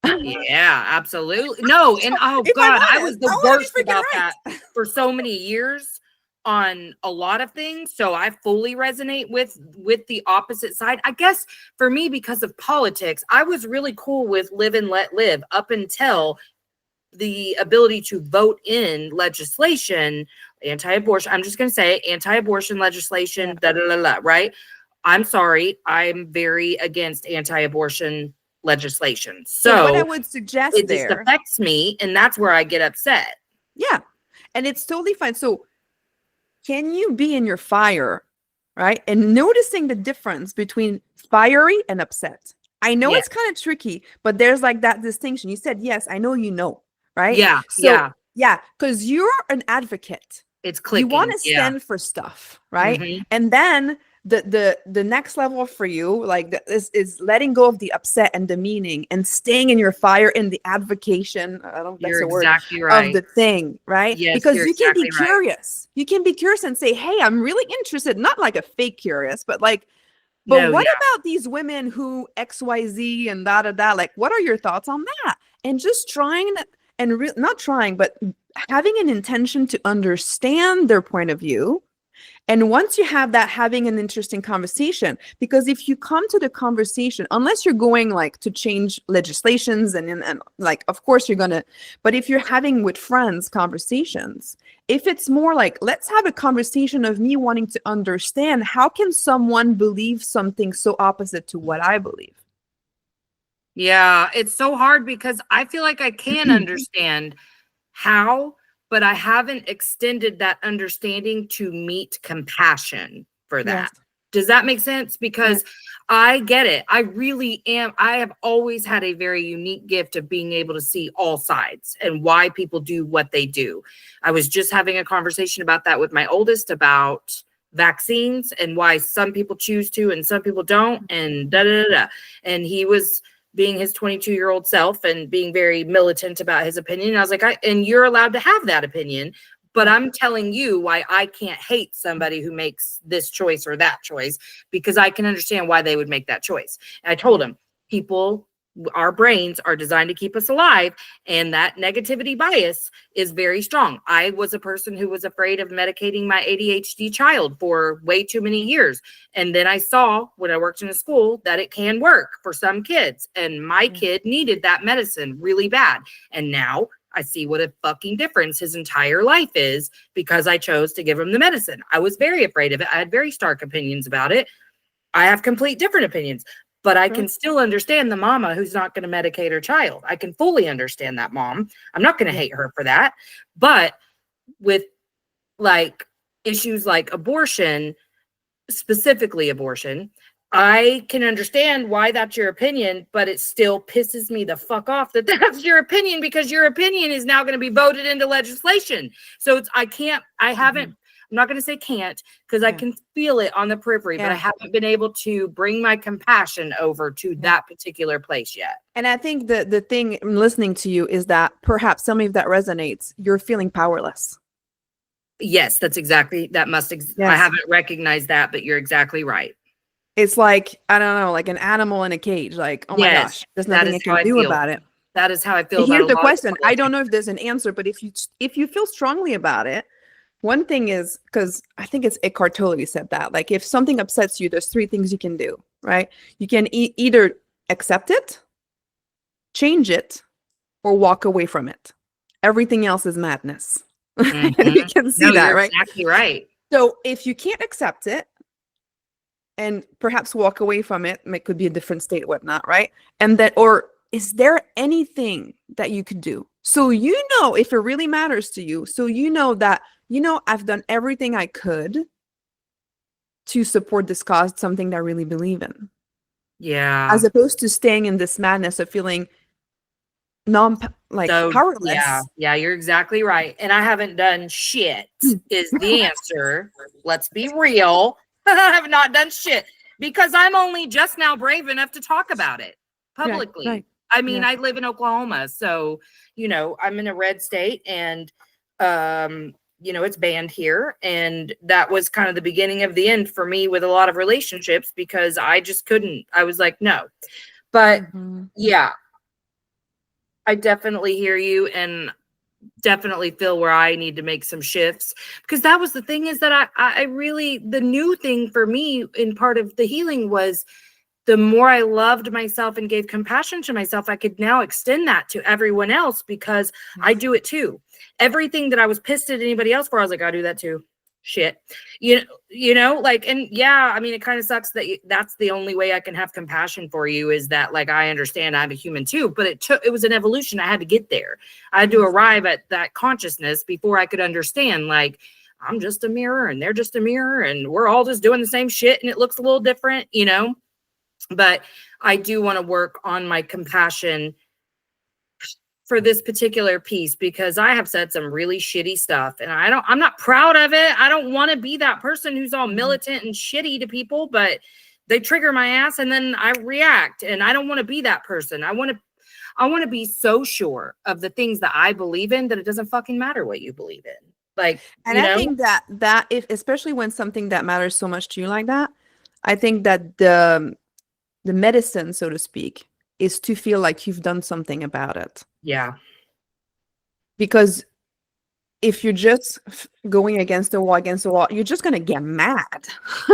Yeah, absolutely. No, and oh If I'm God, I was honest, the I wanna be worst freaking about right. that for so many years. on a lot of things, so I fully resonate with the opposite side. I guess for me, because of politics, I was really cool with live and let live up until the ability to vote in legislation, anti-abortion. I'm just going to say anti-abortion legislation, right? I'm sorry, I'm very against anti-abortion legislation. So what I So would suggest it just there, affects me, and that's where I get upset. yeah, and it's totally fine. So can you be in your fire, right? And noticing the difference between fiery and upset. I know Yeah. it's kind of tricky, but there's like that distinction. You said, yes, I know you know, right? Yeah, So, yeah, because you're an advocate. it's clicking. You want to Yeah. stand for stuff, right? Mhm. And then the next level for you, like is letting go of the upset and demeaning and staying in your fire in the advocation. I don't know if that's You're a word exactly of right. the thing, right? Yes, Because you're you can be exactly right. curious. You can be curious and say, hey, I'm really interested, not like a fake curious, but like, but No, what yeah. about these women who XYZ and da da da? Like, what are your thoughts on that? And just trying and not trying, but having an intention to understand their point of view. And once you have that, having an interesting conversation, because if you come to the conversation, unless you're going like to change legislations and like, of course you're going to, but if you're having with friends conversations, if it's more like, let's have a conversation of me wanting to understand, how can someone believe something so opposite to what I believe? Yeah, it's so hard because I feel like I can understand how, but I haven't extended that understanding to meet compassion for that. Yes. Does that make sense? Because I get it. I really am. I have always had a very unique gift of being able to see all sides and why people do what they do. I was just having a conversation about that with my oldest about vaccines and why some people choose to and some people don't, and da da da da. And he was being his 22-year-old self and being very militant about his opinion. I was like, and you're allowed to have that opinion, but I'm telling you why I can't hate somebody who makes this choice or that choice, because I can understand why they would make that choice. And I told him, people, our brains are designed to keep us alive, and that negativity bias is very strong. I was a person who was afraid of medicating my ADHD child for way too many years. And then I saw when I worked in a school that it can work for some kids. And my kid needed that medicine really bad. And now I see what a fucking difference his entire life is because I chose to give him the medicine. I was very afraid of it. I had very stark opinions about it. I have complete different opinions, but I can still understand the mama who's not going to medicate her child. I can fully understand that mom. I'm not going to hate her for that. But with like issues like abortion, specifically abortion, I can understand why that's your opinion, but it still pisses me the fuck off that that's your opinion, because your opinion is now going to be voted into legislation. So it's, I haven't, I'm not going to say can't, because I can feel it on the periphery, but I haven't been able to bring my compassion over to that particular place yet. And I think the thing listening to you is that perhaps some of that resonates. You're feeling powerless. Yes, that's exactly, that must, I haven't recognized that, but you're exactly right. It's like, I don't know, like an animal in a cage. Like, oh my gosh, there's nothing I can do about it. That is how I feel. Here's the question. I don't know if there's an answer, but if you feel strongly about it, one thing is, because I think it's Eckhart Tolle said that, like if something upsets you, there's 3 things you can do, right? You can either accept it, change it, or walk away from it. Everything else is madness. And you can see that, right? Exactly right. So if you can't accept it and perhaps walk away from it, it could be a different state, whatnot, right? And that, or is there anything that you could do? So you know, if it really matters to you, so you know that, you know, I've done everything I could to support this cause, something that I really believe in. Yeah. As opposed to staying in this madness of feeling powerless. Yeah, you're exactly right. And I haven't done shit is the answer. Let's be real. I have not done shit because I'm only just now brave enough to talk about it publicly. Right. I mean, I live in Oklahoma, so, you know, I'm in a red state, and, you know, it's banned here. And that was kind of the beginning of the end for me with a lot of relationships, because I just couldn't. I was like, no. But yeah, I definitely hear you. And definitely feel where I need to make some shifts, because that was the thing, is that I really, the new thing for me in part of the healing was the more I loved myself and gave compassion to myself, I could now extend that to everyone else, because I do it too. Everything that I was pissed at anybody else for, I was like, I do that too. Shit. You know, like, and yeah, I mean, it kind of sucks that that's the only way I can have compassion for you, is that, like, I understand I'm a human too, but it was an evolution. I had to get there. I had to arrive at that consciousness before I could understand, like, I'm just a mirror and they're just a mirror and we're all just doing the same shit and it looks a little different, you know? But I do want to work on my compassion for this particular piece, because I have said some really shitty stuff and I'm not proud of it. I don't want to be that person who's all militant and shitty to people, but they trigger my ass and then I react, and I don't want to be that person. I want to be so sure of the things that I believe in that it doesn't fucking matter what you believe in. Like, And I think that if, especially when something that matters so much to you like that, I think that the medicine, so to speak, is to feel like you've done something about it. Yeah. Because if you're just going against the wall, you're just going to get mad.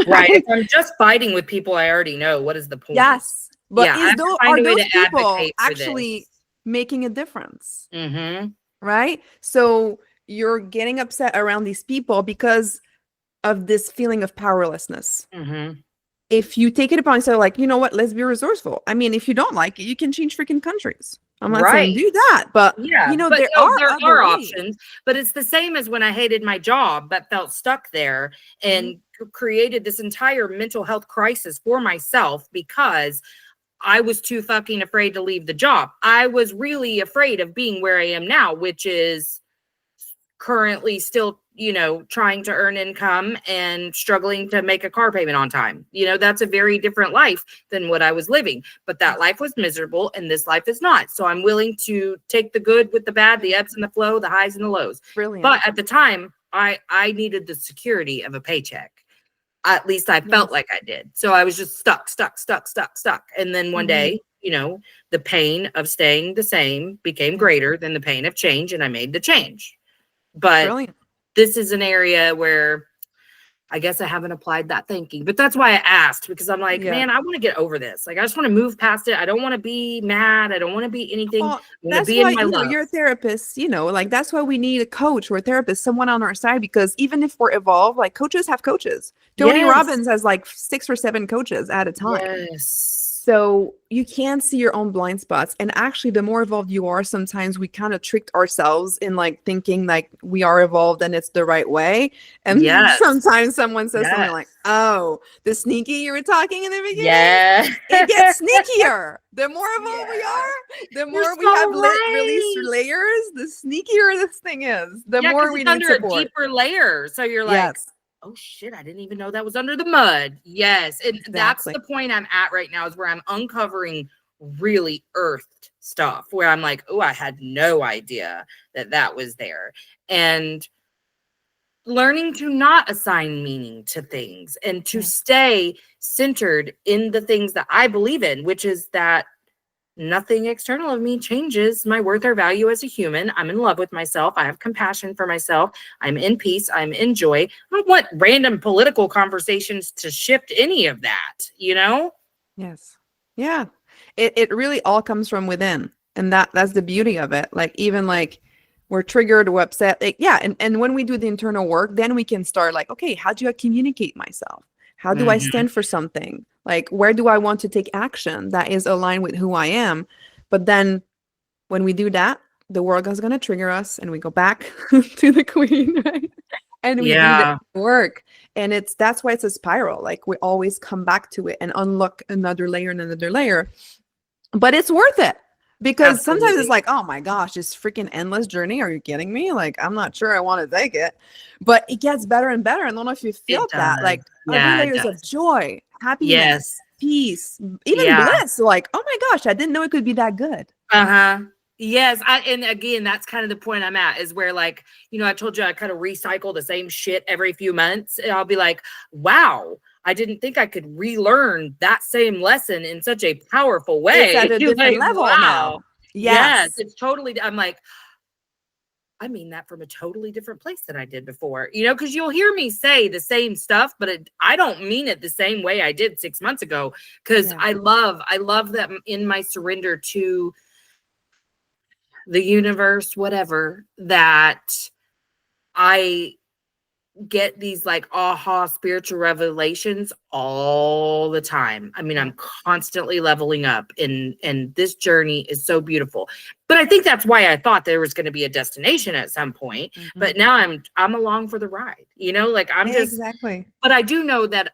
Right. If I'm just fighting with people I already know, what is the point? Yes. But Yeah, I have to are find a way those to people advocate for actually this. making a difference? Mm-hmm. Right? So you're getting upset around these people because of this feeling of powerlessness. Mm-hmm. If you take it upon yourself, like, you know what, let's be resourceful. I mean, if you don't like it, you can change freaking countries. I'm not saying do that, but yeah, you know, but there no, are other ways. options. But it's the same as when I hated my job but felt stuck there and created this entire mental health crisis for myself because I was too fucking afraid to leave the job. I was really afraid of being where I am now, which is currently still, you know, trying to earn income and struggling to make a car payment on time. You know, that's a very different life than what I was living, but that life was miserable and this life is not. So I'm willing to take the good with the bad, the ebbs and the flow, the highs and the lows. Brilliant. But at the time, I needed the security of a paycheck. At least I felt like I did. So I was just stuck. And then one day, you know, the pain of staying the same became greater than the pain of change, and I made the change. But Brilliant. This is an area where I guess I haven't applied that thinking, but that's why I asked, because I'm like, man, I want to get over this. Like, I just want to move past it. I don't want to be mad. I don't want to be anything. Well, that's why, you know, you're a therapist, you know, like that's why we need a coach or a therapist, someone on our side, because even if we're evolved, like coaches have coaches. Tony Robbins has like 6 or 7 coaches at a time. Yes. So you can see your own blind spots. And actually, the more evolved you are, sometimes we kind of tricked ourselves in like thinking like we are evolved and it's the right way. And sometimes someone says something like, oh, the sneaky you were talking in the beginning. Yeah. It gets sneakier. The more evolved we are, the more we have released layers, the sneakier this thing is. The more we need under support. A deeper layer. So you're like, oh shit, I didn't even know that was under the mud. Yes. And that's the point I'm at right now, is where I'm uncovering really earthed stuff where I'm like, oh, I had no idea that was there. And learning to not assign meaning to things and to stay centered in the things that I believe in, which is that nothing external of me changes my worth or value as a human. I'm in love with myself. I have compassion for myself. I'm in peace. I'm in joy. I don't want random political conversations to shift any of that, you know? Yes. Yeah. It really all comes from within. And that's the beauty of it. Like, even like we're triggered or upset. Like, and when we do the internal work, then we can start like, okay, how do I communicate myself? How do I stand for something? Like, where do I want to take action that is aligned with who I am? But then when we do that, the world is going to trigger us and we go back to the queen, right? And we do the work. And that's why it's a spiral. Like, we always come back to it and unlock another layer and another layer. But it's worth it. Because sometimes it's like, oh my gosh, this freaking endless journey. Are you kidding me? Like, I'm not sure I want to take it. But it gets better and better. And I don't know if you feel that. Like, other layers of joy, happiness, peace, even bliss. Like, oh my gosh, I didn't know it could be that good. Yes. And again, that's kind of the point I'm at, is where, like, you know, I told you I kind of recycle the same shit every few months. And I'll be like, wow, I didn't think I could relearn that same lesson in such a powerful way. It's at a different level now. Yes, it's totally. I'm like, I mean that from a totally different place than I did before, because you'll hear me say the same stuff, but I don't mean it the same way I did 6 months ago. Because Yeah. I love that in my surrender to the universe, whatever, that I get these like aha spiritual revelations all the time. I mean, I'm constantly leveling up, and this journey is so beautiful. But I think that's why I thought there was going to be a destination at some point. But now I'm along for the ride. Like I'm just Exactly. But I do know that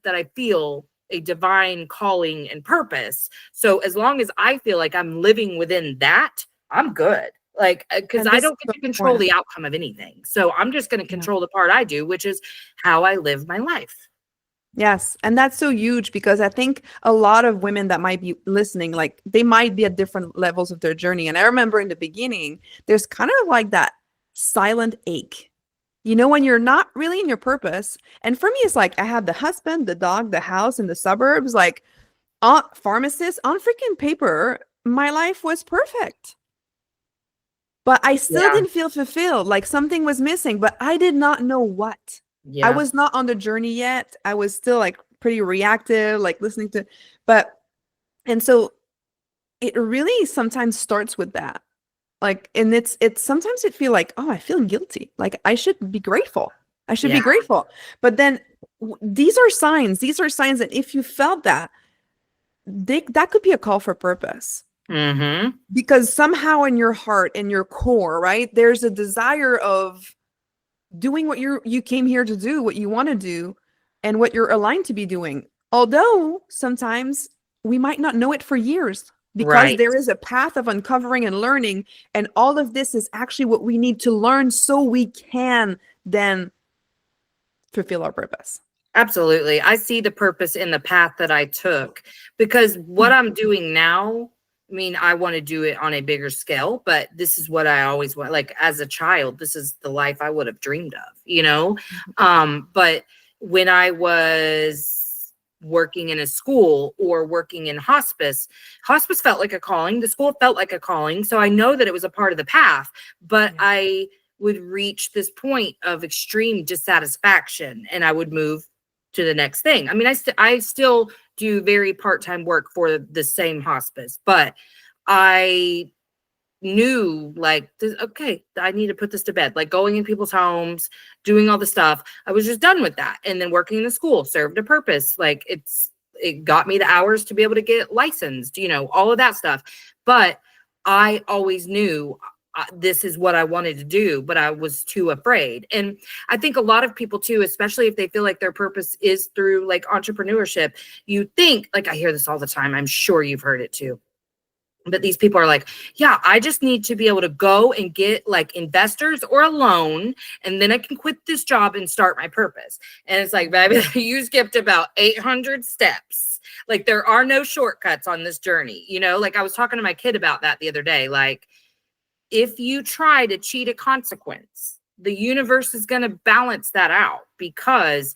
I feel a divine calling and purpose. So as long as I feel like I'm living within that, I'm good. Like, because And I this don't is get to so control important. the outcome of anything. So I'm just going to control the part I do, which is how I live my life. Yes. And that's so huge because I think a lot of women that might be listening, like they might be at different levels of their journey. And I remember in the beginning, there's kind of like that silent ache, when you're not really in your purpose. And for me, it's like I had the husband, the dog, the house, and the suburbs, like pharmacist on freaking paper. My life was perfect. But I still didn't feel fulfilled, like something was missing, but I did not know what. Yeah. I was not on the journey yet. I was still like pretty reactive, like listening to, and so it really sometimes starts with that. Like, and it's sometimes it feel like, oh, I feel guilty. Like I should be grateful. I should be grateful. But then these are signs that if you felt that, that could be a call for purpose. Mm-hmm. Because somehow in your heart, in your core, right, there's a desire of doing what you came here to do, what you want to do, and what you're aligned to be doing. Although sometimes we might not know it for years because there is a path of uncovering and learning, and all of this is actually what we need to learn so we can then fulfill our purpose. Absolutely. I see the purpose in the path that I took, because what I'm doing now, I mean, I want to do it on a bigger scale, but this is what I always want. Like as a child, this is the life I would have dreamed of, But when I was working in a school or working in hospice felt like a calling. The school felt like a calling. So I know that it was a part of the path, but I would reach this point of extreme dissatisfaction and I would move to the next thing. I mean, I still do very part-time work for the same hospice, but I knew like, okay, I need to put this to bed. Like going in people's homes, doing all the stuff. I was just done with that. And then working in the school served a purpose. Like it got me the hours to be able to get licensed, all of that stuff. But I always knew this is what I wanted to do, but I was too afraid. And I think a lot of people too, especially if they feel like their purpose is through like entrepreneurship, you think, like I hear this all the time, I'm sure you've heard it too. But these people are like, yeah, I just need to be able to go and get like investors or a loan, and then I can quit this job and start my purpose. And it's like, baby, you skipped about 800 steps. Like there are no shortcuts on this journey. Like I was talking to my kid about that the other day. Like if you try to cheat a consequence, the universe is going to balance that out because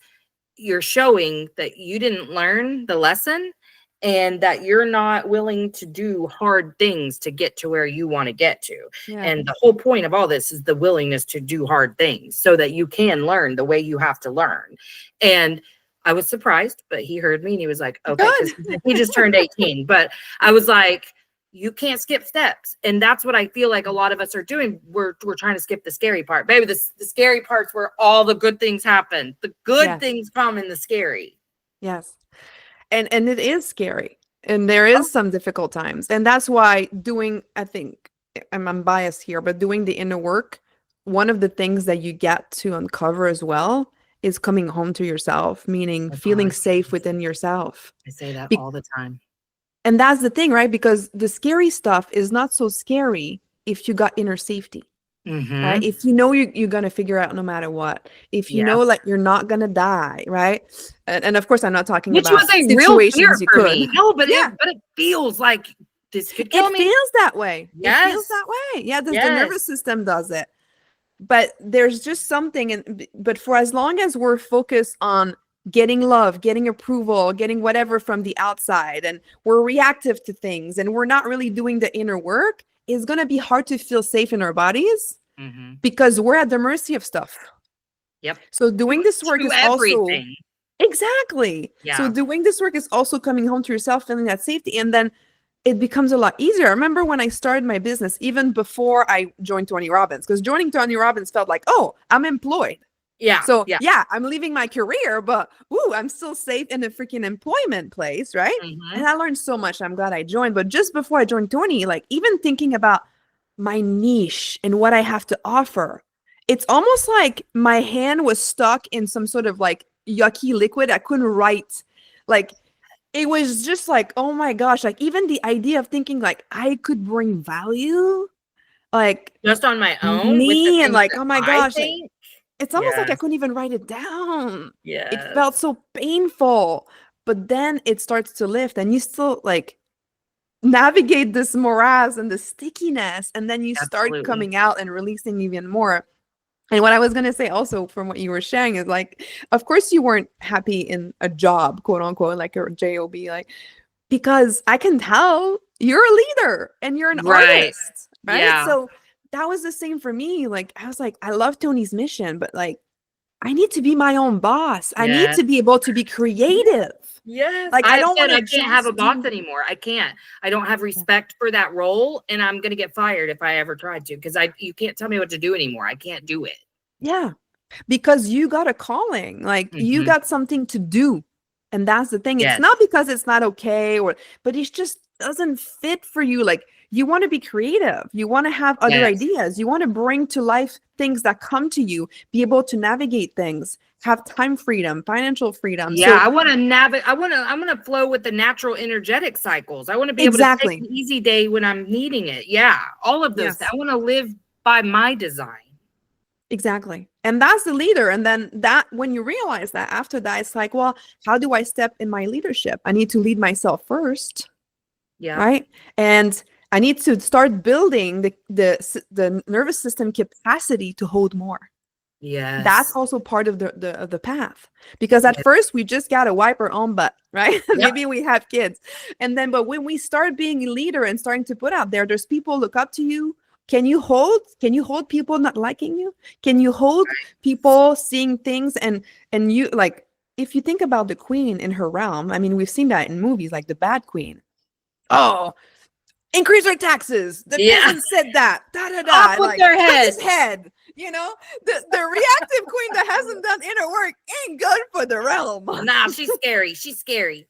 you're showing that you didn't learn the lesson and that you're not willing to do hard things to get to where you want to get to. Yeah. And the whole point of all this is the willingness to do hard things so that you can learn the way you have to learn. And I was surprised, but he heard me and he was like, okay, he just turned 18. But I was like, you can't skip steps. And that's what I feel like a lot of us are doing. We're trying to skip the scary part. Baby, the scary part's where all the good things happen. The good things come in the scary. Yes. And it is scary. And there is some difficult times. And that's why I think I'm biased here, but doing the inner work, one of the things that you get to uncover as well is coming home to yourself, meaning feeling safe within yourself. I say that all the time. And that's the thing, right? Because the scary stuff is not so scary if you got inner safety, right? If you know you're going to figure out no matter what, if you know like you're not going to die, right? And of course, I'm not talking about situations you could. Me. No, but it feels like this could kill me. It feels that way. Yes. It feels that way. Yeah, the nervous system does it. But there's just something, but for as long as we're focused on getting love, getting approval, getting whatever from the outside, and we're reactive to things and we're not really doing the inner work, it's going to be hard to feel safe in our bodies Mhm. because we're at the mercy of stuff. Yep. So doing this work To is also everything. exactly. So Yeah. doing this work is also coming home to yourself, feeling that safety, and then it becomes a lot easier. I remember when I started my business, even before I joined Tony Robbins, because joining Tony Robbins felt like, oh, I'm employed. Yeah. So yeah. yeah, I'm leaving my career, but ooh, I'm still safe in a freaking employment place, right? Mhm. And I learned so much. I'm glad I joined. But just before I joined Tony, like even thinking about my niche and what I have to offer, it's almost like my hand was stuck in some sort of like yucky liquid. I couldn't write. Like it was just like, oh my gosh, like even the idea of thinking like I could bring value, like Just on my own with the me, and things like, that oh my I gosh, like think. it's almost like I Yes. couldn't even write it down. It Yes. felt so painful. But then it starts to lift and you still like navigate this morass and the stickiness, and then you start Absolutely. coming out and releasing even more. And what I was going to say also from what you were sharing is like, of course you weren't happy in a job, quote unquote, like a job, like, because I can tell you're a leader and you're an Right. artist, right? Yeah. So that was the same for me. Like, I was like, I love Tony's mission, but like, I need to be my own boss. I need Yes. to be able to be creative. Yes. Like, I don't said want I to can't have a just boss do- anymore. I can't. I don't have respect for that role, and I'm gonna get fired if I ever tried to, because you can't tell me what to do anymore. I can't do it. Yeah, because you got a calling, like you Mhm. got something to do. And that's the thing. It's Yes. not because it's not okay, but it just doesn't fit for you. Like you want to be creative. You want to have other Yes. ideas. You want to bring to life things that come to you, be able to navigate things, have time freedom, financial freedom. Yeah, I So want to navigate. I'm gonna flow with the natural energetic cycles. I want to be able to exactly. take an easy day when I'm needing it. Yeah, all of those. Yes. I want to live by my design. Exactly. And that's the leader. And then that when you realize that after that, it's like, well, how do I step in my leadership? I need to lead myself first. Yeah. Right. And I need to start building the nervous system capacity to hold more. Yes. That's also part of the path, because at first we just got to wipe our own butt, right? Yep. Maybe we have kids, and then but when we start being a leader and starting to put out there's people look up to you. Can you hold people not liking you? Can you hold people seeing things and you, like, if you think about the queen in her realm, I mean, we've seen that in movies like The Bad Queen. Oh, increase our taxes. The peasant said that. Da da da. Off with Like, their cut his heads. head. You know, the reactive queen that hasn't done inner work ain't good for the realm. Nah, she's scary. She's scary.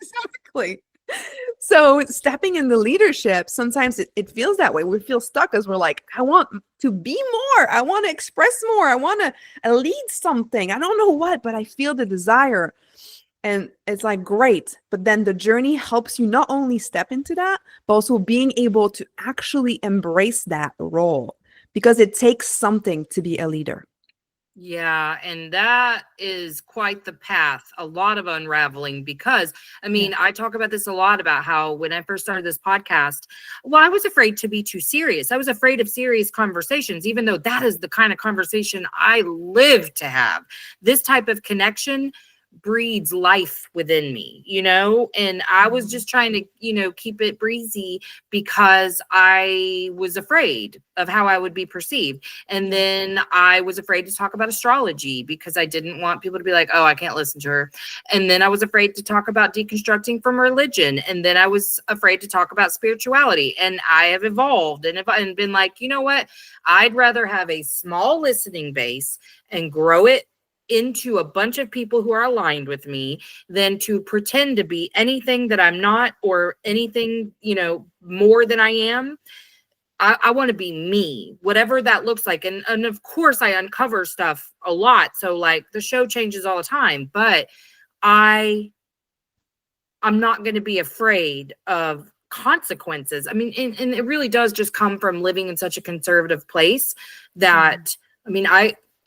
Exactly. So stepping in the leadership, sometimes it feels that way. We feel stuck as we're like, I want to be more. I want to express more. I want to lead something. I don't know what, but I feel the desire. And it's like, great. But then the journey helps you not only step into that, but also being able to actually embrace that role, because it takes something to be a leader. Yeah, and that is quite the path, a lot of unraveling, because I mean, I talk about this a lot about how when I first started this podcast, well, I was afraid to be too serious. I was afraid of serious conversations, even though that is the kind of conversation I live to have. This type of connection breeds life within me, you know, and I was just trying to, you know, keep it breezy because I was afraid of how I would be perceived. And then I was afraid to talk about astrology because I didn't want people to be like, oh, I can't listen to her. And then I was afraid to talk about deconstructing from religion. And then I was afraid to talk about spirituality. And I have evolved and been like, you know what? I'd rather have a small listening base and grow it into a bunch of people who are aligned with me than to pretend to be anything that I'm not, or anything, you know, more than I am. I want to be me, whatever that looks like. And of course I uncover stuff a lot. So like the show changes all the time, but I'm not going to be afraid of consequences. I mean, and it really does just come from living in such a conservative place that, I mean,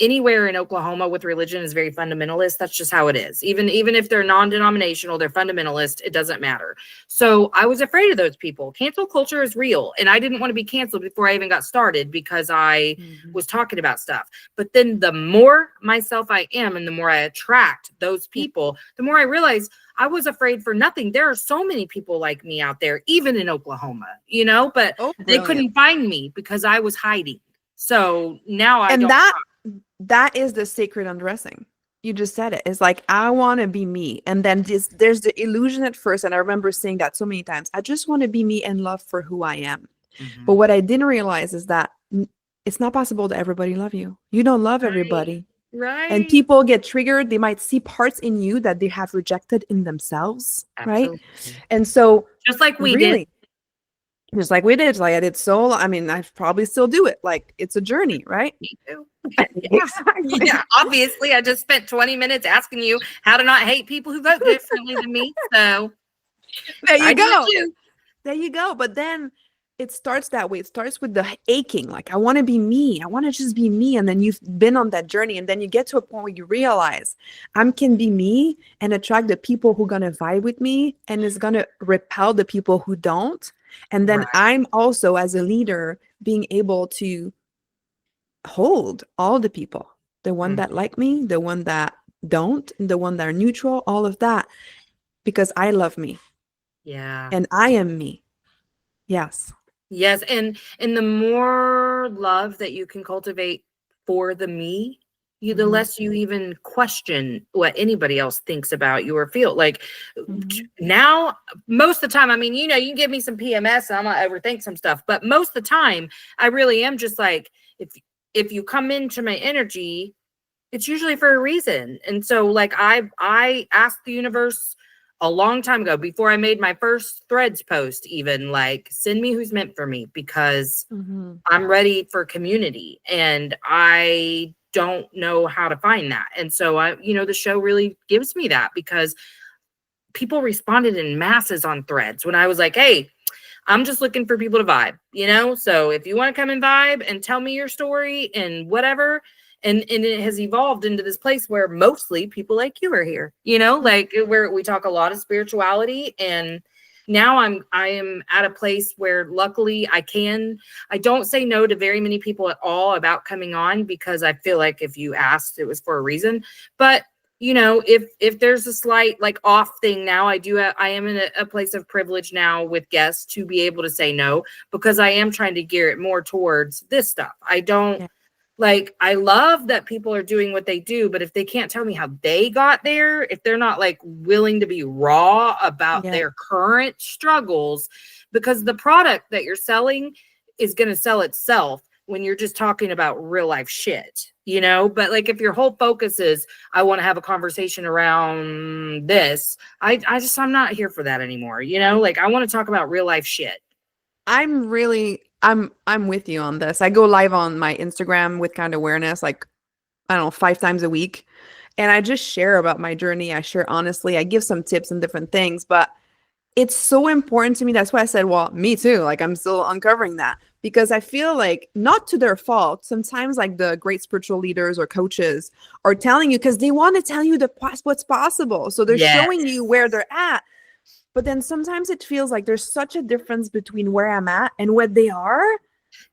anywhere in Oklahoma with religion is very fundamentalist. That's just how it is. Even if they're non-denominational, they're fundamentalist. It doesn't matter. So I was afraid of those people. Cancel culture is real. And I didn't want to be canceled before I even got started because I was talking about stuff. But then the more myself I am and the more I attract those people, the more I realize I was afraid for nothing. There are so many people like me out there, even in Oklahoma, you know, but they couldn't find me because I was hiding. So now I And don't. that is the sacred undressing. You just said it. It's like, I want to be me. And then there's the illusion at first. And I remember saying that so many times. I just want to be me and love for who I am. Mhm. But what I didn't realize is that it's not possible that everybody love you. You don't love everybody. Right. And people get triggered. They might see parts in you that they have rejected in themselves. Absolutely. Right. And so Just like we really, did. just like we did. Like I did I mean, I probably still do it. Like it's a journey, right? Me too. Exactly. Yeah, obviously, I just spent 20 minutes asking you how to not hate people who vote differently than me. So There you I do go. it too. There you go. But then it starts that way. It starts with the aching. Like, I want to be me. I want to just be me. And then you've been on that journey. And then you get to a point where you realize I can be me and attract the people who are going to vibe with me and is going to repel the people who don't. And then Right. I'm also, as a leader, being able to hold all the people, the one that like me, the one that don't, the one that are neutral, all of that, because I love me Yeah. and I am me. Yes. Yes, and the more love that you can cultivate for the me, the Mhm. less you even question what anybody else thinks about you or feel. Like Mhm. now, most of the time, I mean, you can give me some PMS and I'm gonna overthink some stuff, but most of the time, I really am just like, if you come into my energy, it's usually for a reason. And so, like, I asked the universe a long time ago, before I made my first Threads post, even, like, send me who's meant for me, because Mhm. I'm ready for community and I don't know how to find that. And so the show really gives me that, because people responded in masses on Threads when I was like, hey, I'm just looking for people to vibe, so if you want to come and vibe and tell me your story and whatever. And it has evolved into this place where mostly people like you are here, like, where we talk a lot of spirituality. And now I am at a place where luckily I don't say no to very many people at all about coming on, because I feel like if you asked, it was for a reason. But if there's a slight, like, off thing now, I am in a place of privilege now with guests to be able to say no, because I am trying to gear it more towards this stuff. I don't Yeah. like, I love that people are doing what they do, but if they can't tell me how they got there, if they're not, like, willing to be raw about Yeah. their current struggles, because the product that you're selling is going to sell itself when you're just talking about real life shit, but, like, if your whole focus is, I want to have a conversation around this, I'm not here for that anymore. Like, I want to talk about real life shit. I'm with you on this. I go live on my Instagram with Kind Awareness, like, I don't know, 5 times a week. And I just share about my journey. I share honestly. I give some tips and different things, but it's so important to me. That's why I said, well, me too. Like, I'm still uncovering that, because I feel like, not to their fault, sometimes, like, the great spiritual leaders or coaches are telling you because they want to tell you what's possible. So they're Yes. showing you where they're at. But then sometimes it feels like there's such a difference between where I'm at and what they are.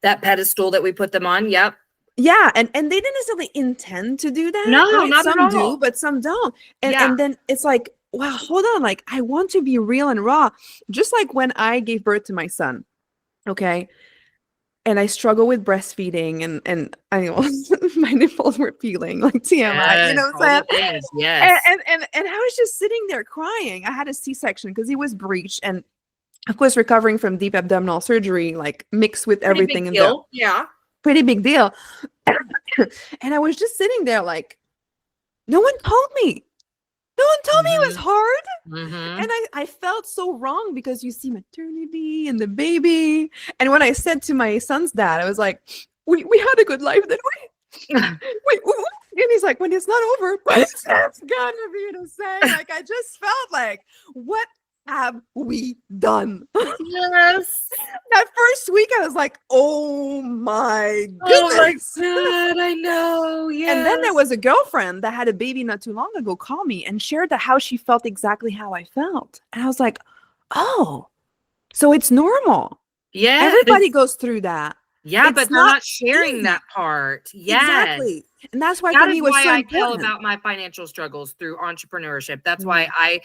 That pedestal that we put them on. Yep. Yeah, and they didn't necessarily intend to do that. No, right? not at Some all. do, but some don't. And Yeah. and then it's like, wow, hold on. Like, I want to be real and raw. Just like when I gave birth to my son, okay? And I struggle with breastfeeding, and I know my nipples were peeling, like TMI, you know what I'm saying? Yes. And I was just sitting there crying. I had a C-section because he was breached, and of course, recovering from deep abdominal surgery, like, mixed with Pretty everything big in deal. Yeah. pretty big deal. And I was just sitting there like, no one told me. No one told me it was hard. Mhm. And I felt so wrong, because you see maternity and the baby. And when I said to my son's dad, I was like, we had a good life, didn't we? Wait, and he's like, when it's not over, but it's gonna be the same. Like, I just felt like, what have we done? Yes. That first week, I was like, oh my Oh my goodness. God, I know. Yes. And then there was a girlfriend that had a baby not too long ago call me and shared that how she felt exactly how I felt. And I was like, oh, so it's normal. Yes. Everybody goes through that. Yeah, It's but they're not not sharing easy. that part. Yes. Exactly. And that's why That for me is it was why so I tell important. about my financial struggles through entrepreneurship. That's Mhm. why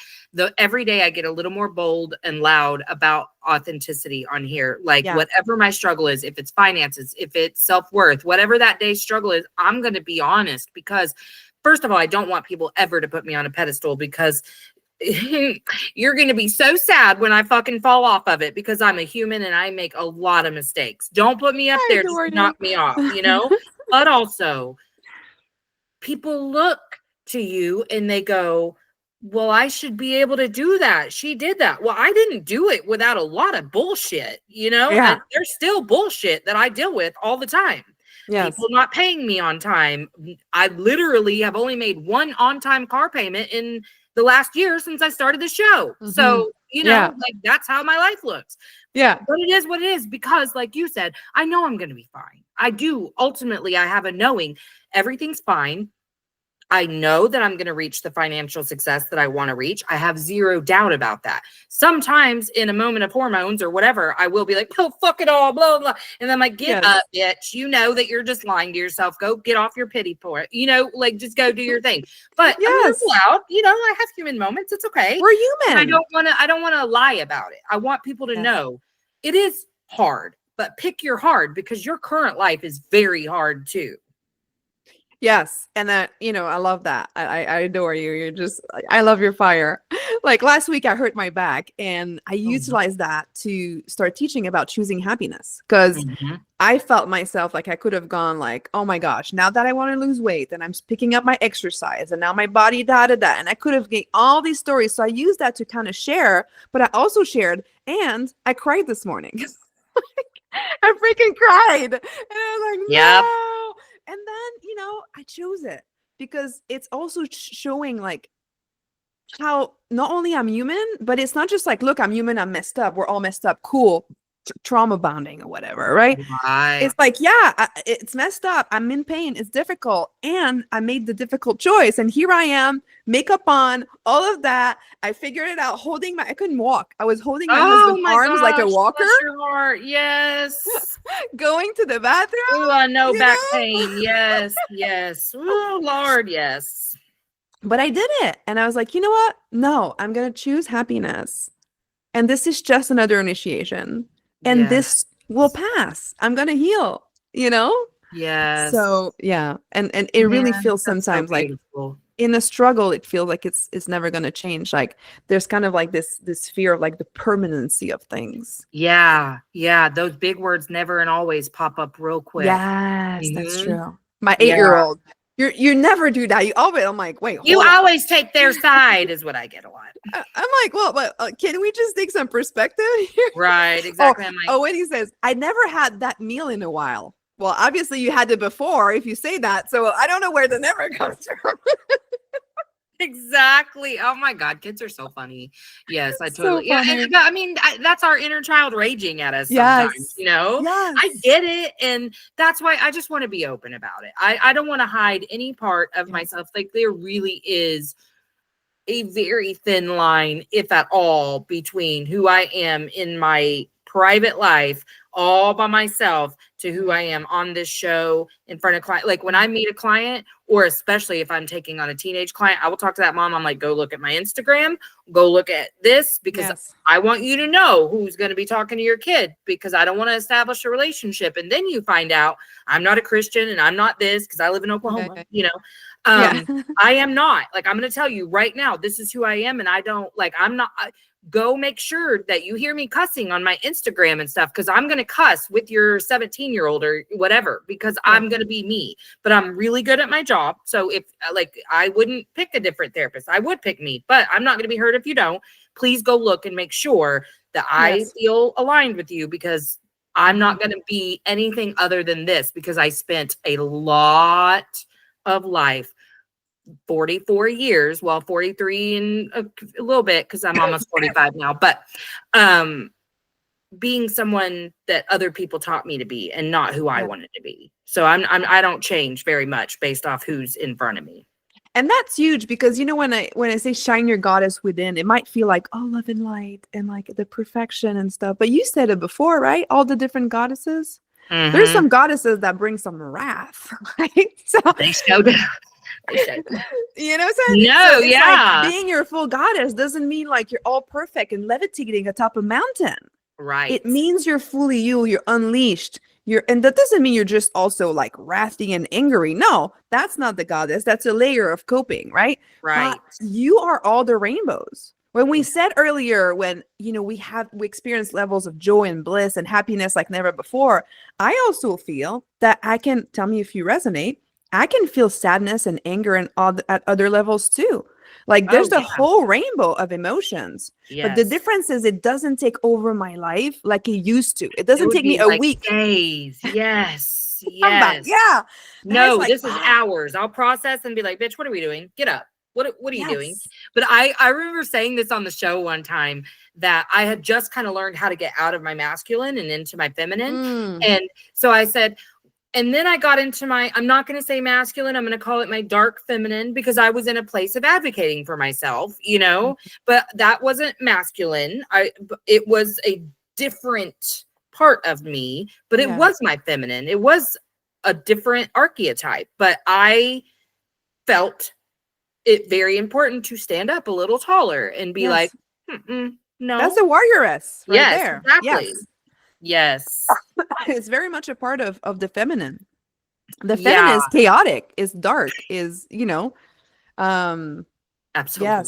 every day I get a little more bold and loud about authenticity on here. Like Yeah. whatever my struggle is, if it's finances, if it's self-worth, whatever that day's struggle is, I'm going to be honest because first of all, I don't want people ever to put me on a pedestal because you're going to be so sad when I fucking fall off of it because I'm a human and I make a lot of mistakes. Don't put me up I there just adore to knock you. me off, you know? But also, people look to you and they go, well, I should be able to do that. She did that. Well, I didn't do it without a lot of bullshit, you know? Yeah. And there's still bullshit that I deal with all the time. Yes. People not paying me on time. I literally have only made one on-time car payment in the last year since I started the show. Mhm. So, you know, Yeah. like that's how my life looks. Yeah. But it is what it is because, like you said, I know I'm going to be fine. I do. Ultimately, I have a knowing everything's fine. I know that I'm going to reach the financial success that I want to reach. I have zero doubt about that. Sometimes in a moment of hormones or whatever, I will be like, oh, fuck it all, blah, blah. And I'm like, get Yes. up, bitch. You know that you're just lying to yourself. Go get off your pity port. You know, like just go do your thing. But Yes. I'm loud. You know, I have human moments. It's okay. We're And human. I don't want to lie about it. I want people to Yes. know it is hard, but pick your hard because your current life is very hard too. Yes. And that, I love that. I adore you. You're just, I love your fire. Like last week, I hurt my back and I utilized that to start teaching about choosing happiness because I felt myself like I could have gone like, oh my gosh, now that I want to lose weight and I'm picking up my exercise and now my body, and I could have gained all these stories. So I used that to kind of share, but I also shared and I cried this morning. I freaking cried. And I was like, Yep. no. And then, I chose it because it's also showing like how not only I'm human, but it's not just like, look, I'm human, I'm messed up. We're all messed up. Cool. Trauma bonding or whatever, right? Right. It's like, yeah, it's messed up. I'm in pain. It's difficult. And I made the difficult choice. And here I am, makeup on, all of that. I figured it out, I couldn't walk. I was holding my husband's arms like a gosh, walker, bless your heart. Yes. going to the bathroom. Ooh, I know You back know? pain. Yes, yes. Oh Lord, yes. But I did it. And I was like, you know what? No, I'm going to choose happiness. And this is just another initiation. And Yes. this will pass. I'm going to heal, Yes. So, yeah. And it really Man, feels that's so sometimes like beautiful. in a struggle, it feels like it's never going to change. Like there's kind of like this fear of like the permanency of things. Yeah, yeah. Those big words never and always pop up real quick. Yes, that's Mhm. true. My Yeah. 8-year-old, you never do that. You always, I'm like, wait, You hold on. always take their side, is what I get a lot. I'm like, well, but can we just take some perspective here? Right, exactly. I'm like, Oh, when he says, I never had that meal in a while. Well, obviously you had it before if you say that. So I don't know where the never comes from. exactly. Oh my God, kids are so funny. Yes, I So totally. Yeah, funny. and I mean that's our inner child raging at us Yes. sometimes. You know, Yes. I get it, and that's why I just want to be open about it. I don't want to hide any part of Yeah. myself. Like there really is a very thin line, if at all, between who I am in my private life all by myself to who I am on this show in front of client. Like when I meet a client, or especially if I'm taking on a teenage client, I will talk to that mom. I'm like, go look at my Instagram, go look at this, because Yes. I want you to know who's going to be talking to your kid, because I don't want to establish a relationship. And then you find out I'm not a Christian and I'm not this because I live in Oklahoma, Okay. you know. Yeah. I am not. Like, I'm going to tell you right now, this is who I am. And I don't like, I'm not. Go make sure that you hear me cussing on my Instagram and stuff, because I'm going to cuss with your 17-year-old or whatever, because I'm going to be me. But I'm really good at my job. So if like, I wouldn't pick a different therapist, I would pick me, but I'm not going to be hurt if you don't. Please go look and make sure that I Yes. feel aligned with you, because I'm not going to be anything other than this, because I spent a lot of life, 44 years, well, 43 and a little bit, because I'm almost 45 now, but being someone that other people taught me to be and not who I Yeah. wanted to be. So I don't change very much based off who's in front of me. And that's huge, because when I say shine your goddess within, it might feel like, oh, love and light and like the perfection and stuff. But you said it before, right? All the different goddesses. There's Mhm. some goddesses that bring some wrath, right? So They showed up. They showed up. you know what I'm saying? No, So it's yeah. like being your full goddess doesn't mean like you're all perfect and levitating atop a mountain. Right. It means you're fully you, you're unleashed. And that doesn't mean you're just also like wrathy and angry. No, that's not the goddess. That's a layer of coping, right? Right. But you are all the rainbows. When we said earlier, when we experience levels of joy and bliss and happiness like never before, I also feel that I can, tell me if you resonate, I can feel sadness and anger and at other levels too. Like there's Oh, a yeah. whole rainbow of emotions. But the Yes. difference is it doesn't take over my life like it used to. It doesn't would take me be a like week. days. Yes. I'm back. Yes. Yeah. No, like, this is hours. I'll process and be like, bitch, what are we doing? Get up. What are you doing? yes. But I remember saying this on the show one time that I had just kind of learned how to get out of my masculine and into my feminine. Mm, And so I said, and then I got into I'm not going to say masculine, I'm going to call it my dark feminine, because I was in a place of advocating for myself, but that wasn't masculine. It was a different part of me, but it Yeah. was my feminine. It was a different archetype, but I felt it very important to stand up a little taller and be yes. like, no. That's a warrioress right Yes, there. exactly. Yes. Yes. It's very much a part of the feminine. The feminine is chaotic, is dark, is Absolutely.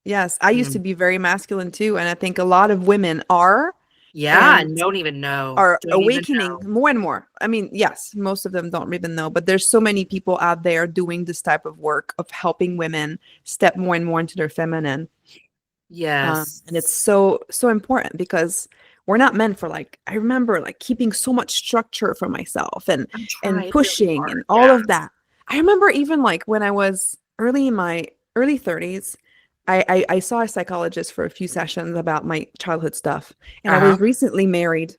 yes. I used to be very masculine too, and I think a lot of women are and don't even know. are Don't even awakening know. more and more. I mean, yes, most of them don't even know, but there's so many people out there doing this type of work of helping women step more and more into their feminine. Yes. And it's so important because we're not meant for I remember keeping so much structure for myself and pushing really and all of that. I remember even when I was in my early 30s, I saw a psychologist for a few sessions about my childhood stuff. And I was recently married.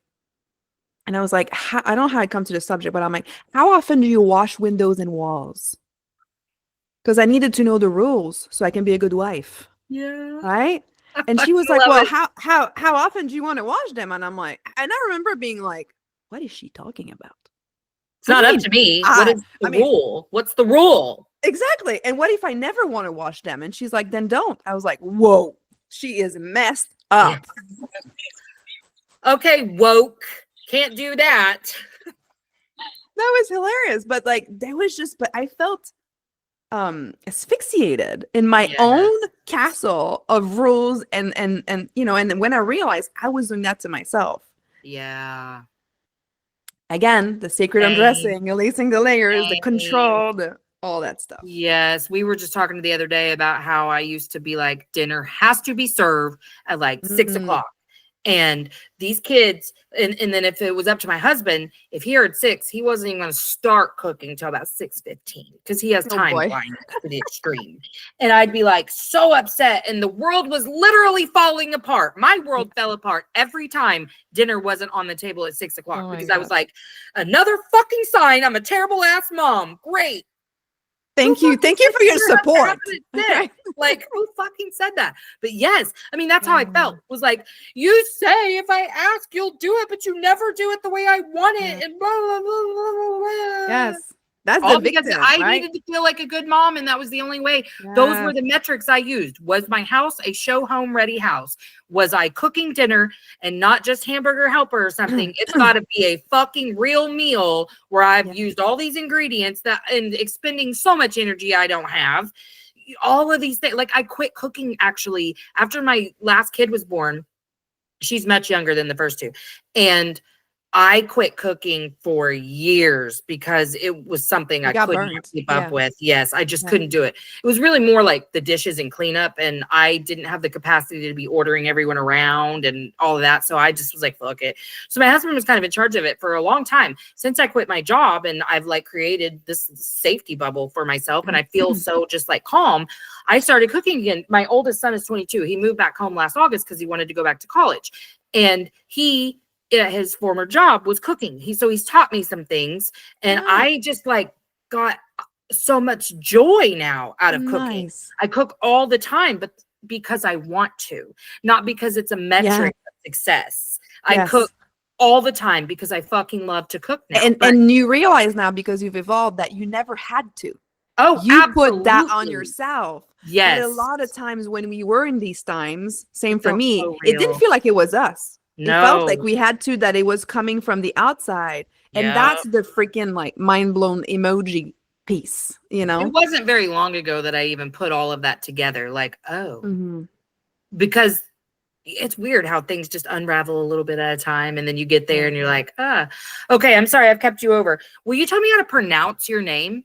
And I was like, I don't know how I come to the subject, but I'm like, how often do you wash windows and walls? Because I needed to know the rules so I can be a good wife. Yeah. Right? And she was like, well, how often do you want to wash them? And I'm like, and I remember being like, what is she talking about? It's not up to me. What is the rule? What's the rule? Exactly. And what if I never want to wash them? And she's like, then don't. I was like, whoa, she is messed up. Okay, woke. Can't do that. That was hilarious. But there was but I felt asphyxiated in my own castle of rules and when I realized I was doing that to myself. Yeah. Again, the sacred undressing, releasing the layers, the control, all that stuff. Yes, we were just talking the other day about how I used to be like, dinner has to be served at 6 o'clock. And these kids, and then if it was up to my husband, if he heard 6, he wasn't even going to start cooking until about 6:15 because he has time blindness to the extreme. And I'd be so upset. And the world was literally falling apart. My world fell apart every time dinner wasn't on the table at 6 o'clock because I was like, another fucking sign. I'm a terrible ass mom. Great. Thank you for your support. Who fucking said that? But yes, I mean, that's how I felt. Was you say if I ask, you'll do it, but you never do it the way I want it. And blah, blah, blah, blah, blah. Yes. That's all the because victim, I right? needed to feel like a good mom, and that was the only way. Those were the metrics I used. Was my house a show home ready house? Was I cooking dinner and not just hamburger helper or something? It's got to be a fucking real meal where I've used all these ingredients and expending so much energy I don't have. All of these things. I quit cooking actually after my last kid was born. She's much younger than the first two, and I quit cooking for years because it was something I couldn't keep up with. Yes, I just couldn't do it. It was really more like the dishes and cleanup, and I didn't have the capacity to be ordering everyone around and all of that. So I just was like, fuck it. So my husband was kind of in charge of it for a long time since I quit my job, and I've created this safety bubble for myself, and I feel so just calm. I started cooking again. My oldest son is 22. He moved back home last August because he wanted to go back to college, and he his former job was cooking. He's taught me some things, and I just got so much joy now out of cooking. I cook all the time, but because I want to, not because it's a metric of success. I cook all the time because I fucking love to cook now. But- And you realize now, because you've evolved, that you never had to. oh, You put that on absolutely. yourself. Yes. But a lot of times when we were in these times, same It for felt me, so it didn't real. feel like it was us. It felt like No. we had to, that it was coming from the outside. And Yep. that's the freaking like mind blown emoji piece, you It know? wasn't very long ago that I even put all of that together. Like, oh, Mhm. because it's weird how things just unravel a little bit at a time. And then you get there and you're like, okay, I'm sorry, I've kept you over. Will you tell me how to pronounce your name?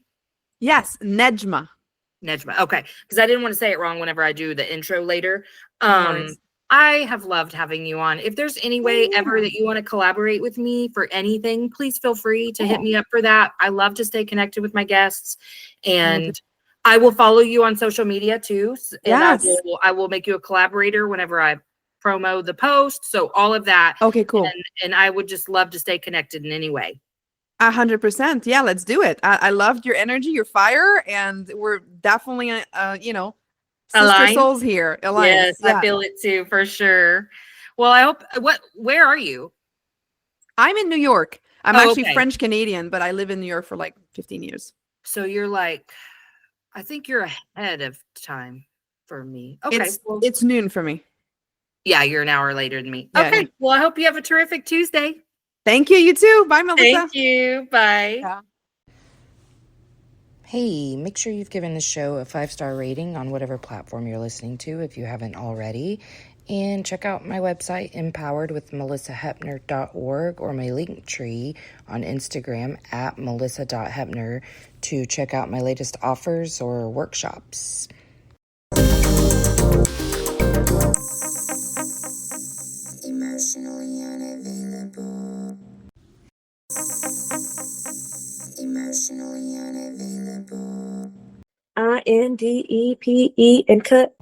Yes, Nejma. Nejma. Okay. Because I didn't want to say it wrong whenever I do the intro later. No worries. I have loved having you on. If there's any way yeah. ever that you want to collaborate with me for anything, please feel free to hit me up for that. I love to stay connected with my guests, and I will follow you on social media too. And Yes. I will make you a collaborator whenever I promo the post. So all of that. Okay, cool. And I would just love to stay connected in any way. 100%. Yeah, let's do it. I loved your energy, your fire, and we're definitely, sister Aligned? souls here. Alliance. Yes, I feel it too, for sure. Well, I hope, where are you? I'm in New York. I'm Oh, actually okay. French Canadian, but I live in New York for like 15 years. So you're like, I think you're ahead of time for me. Okay. It's noon for me. Yeah, you're an hour later than me. Yeah, Okay. yeah. Well, I hope you have a terrific Tuesday. Thank you. You too. Bye, Melissa. Thank you. Bye. Yeah. Hey, make sure you've given the show a 5-star rating on whatever platform you're listening to if you haven't already. And check out my website, empoweredwithmelissahepner.org, or my link tree on Instagram at melissa.hepner to check out my latest offers or workshops. Emotionally unavailable. Emotionally unavailable. INDEPE and cut.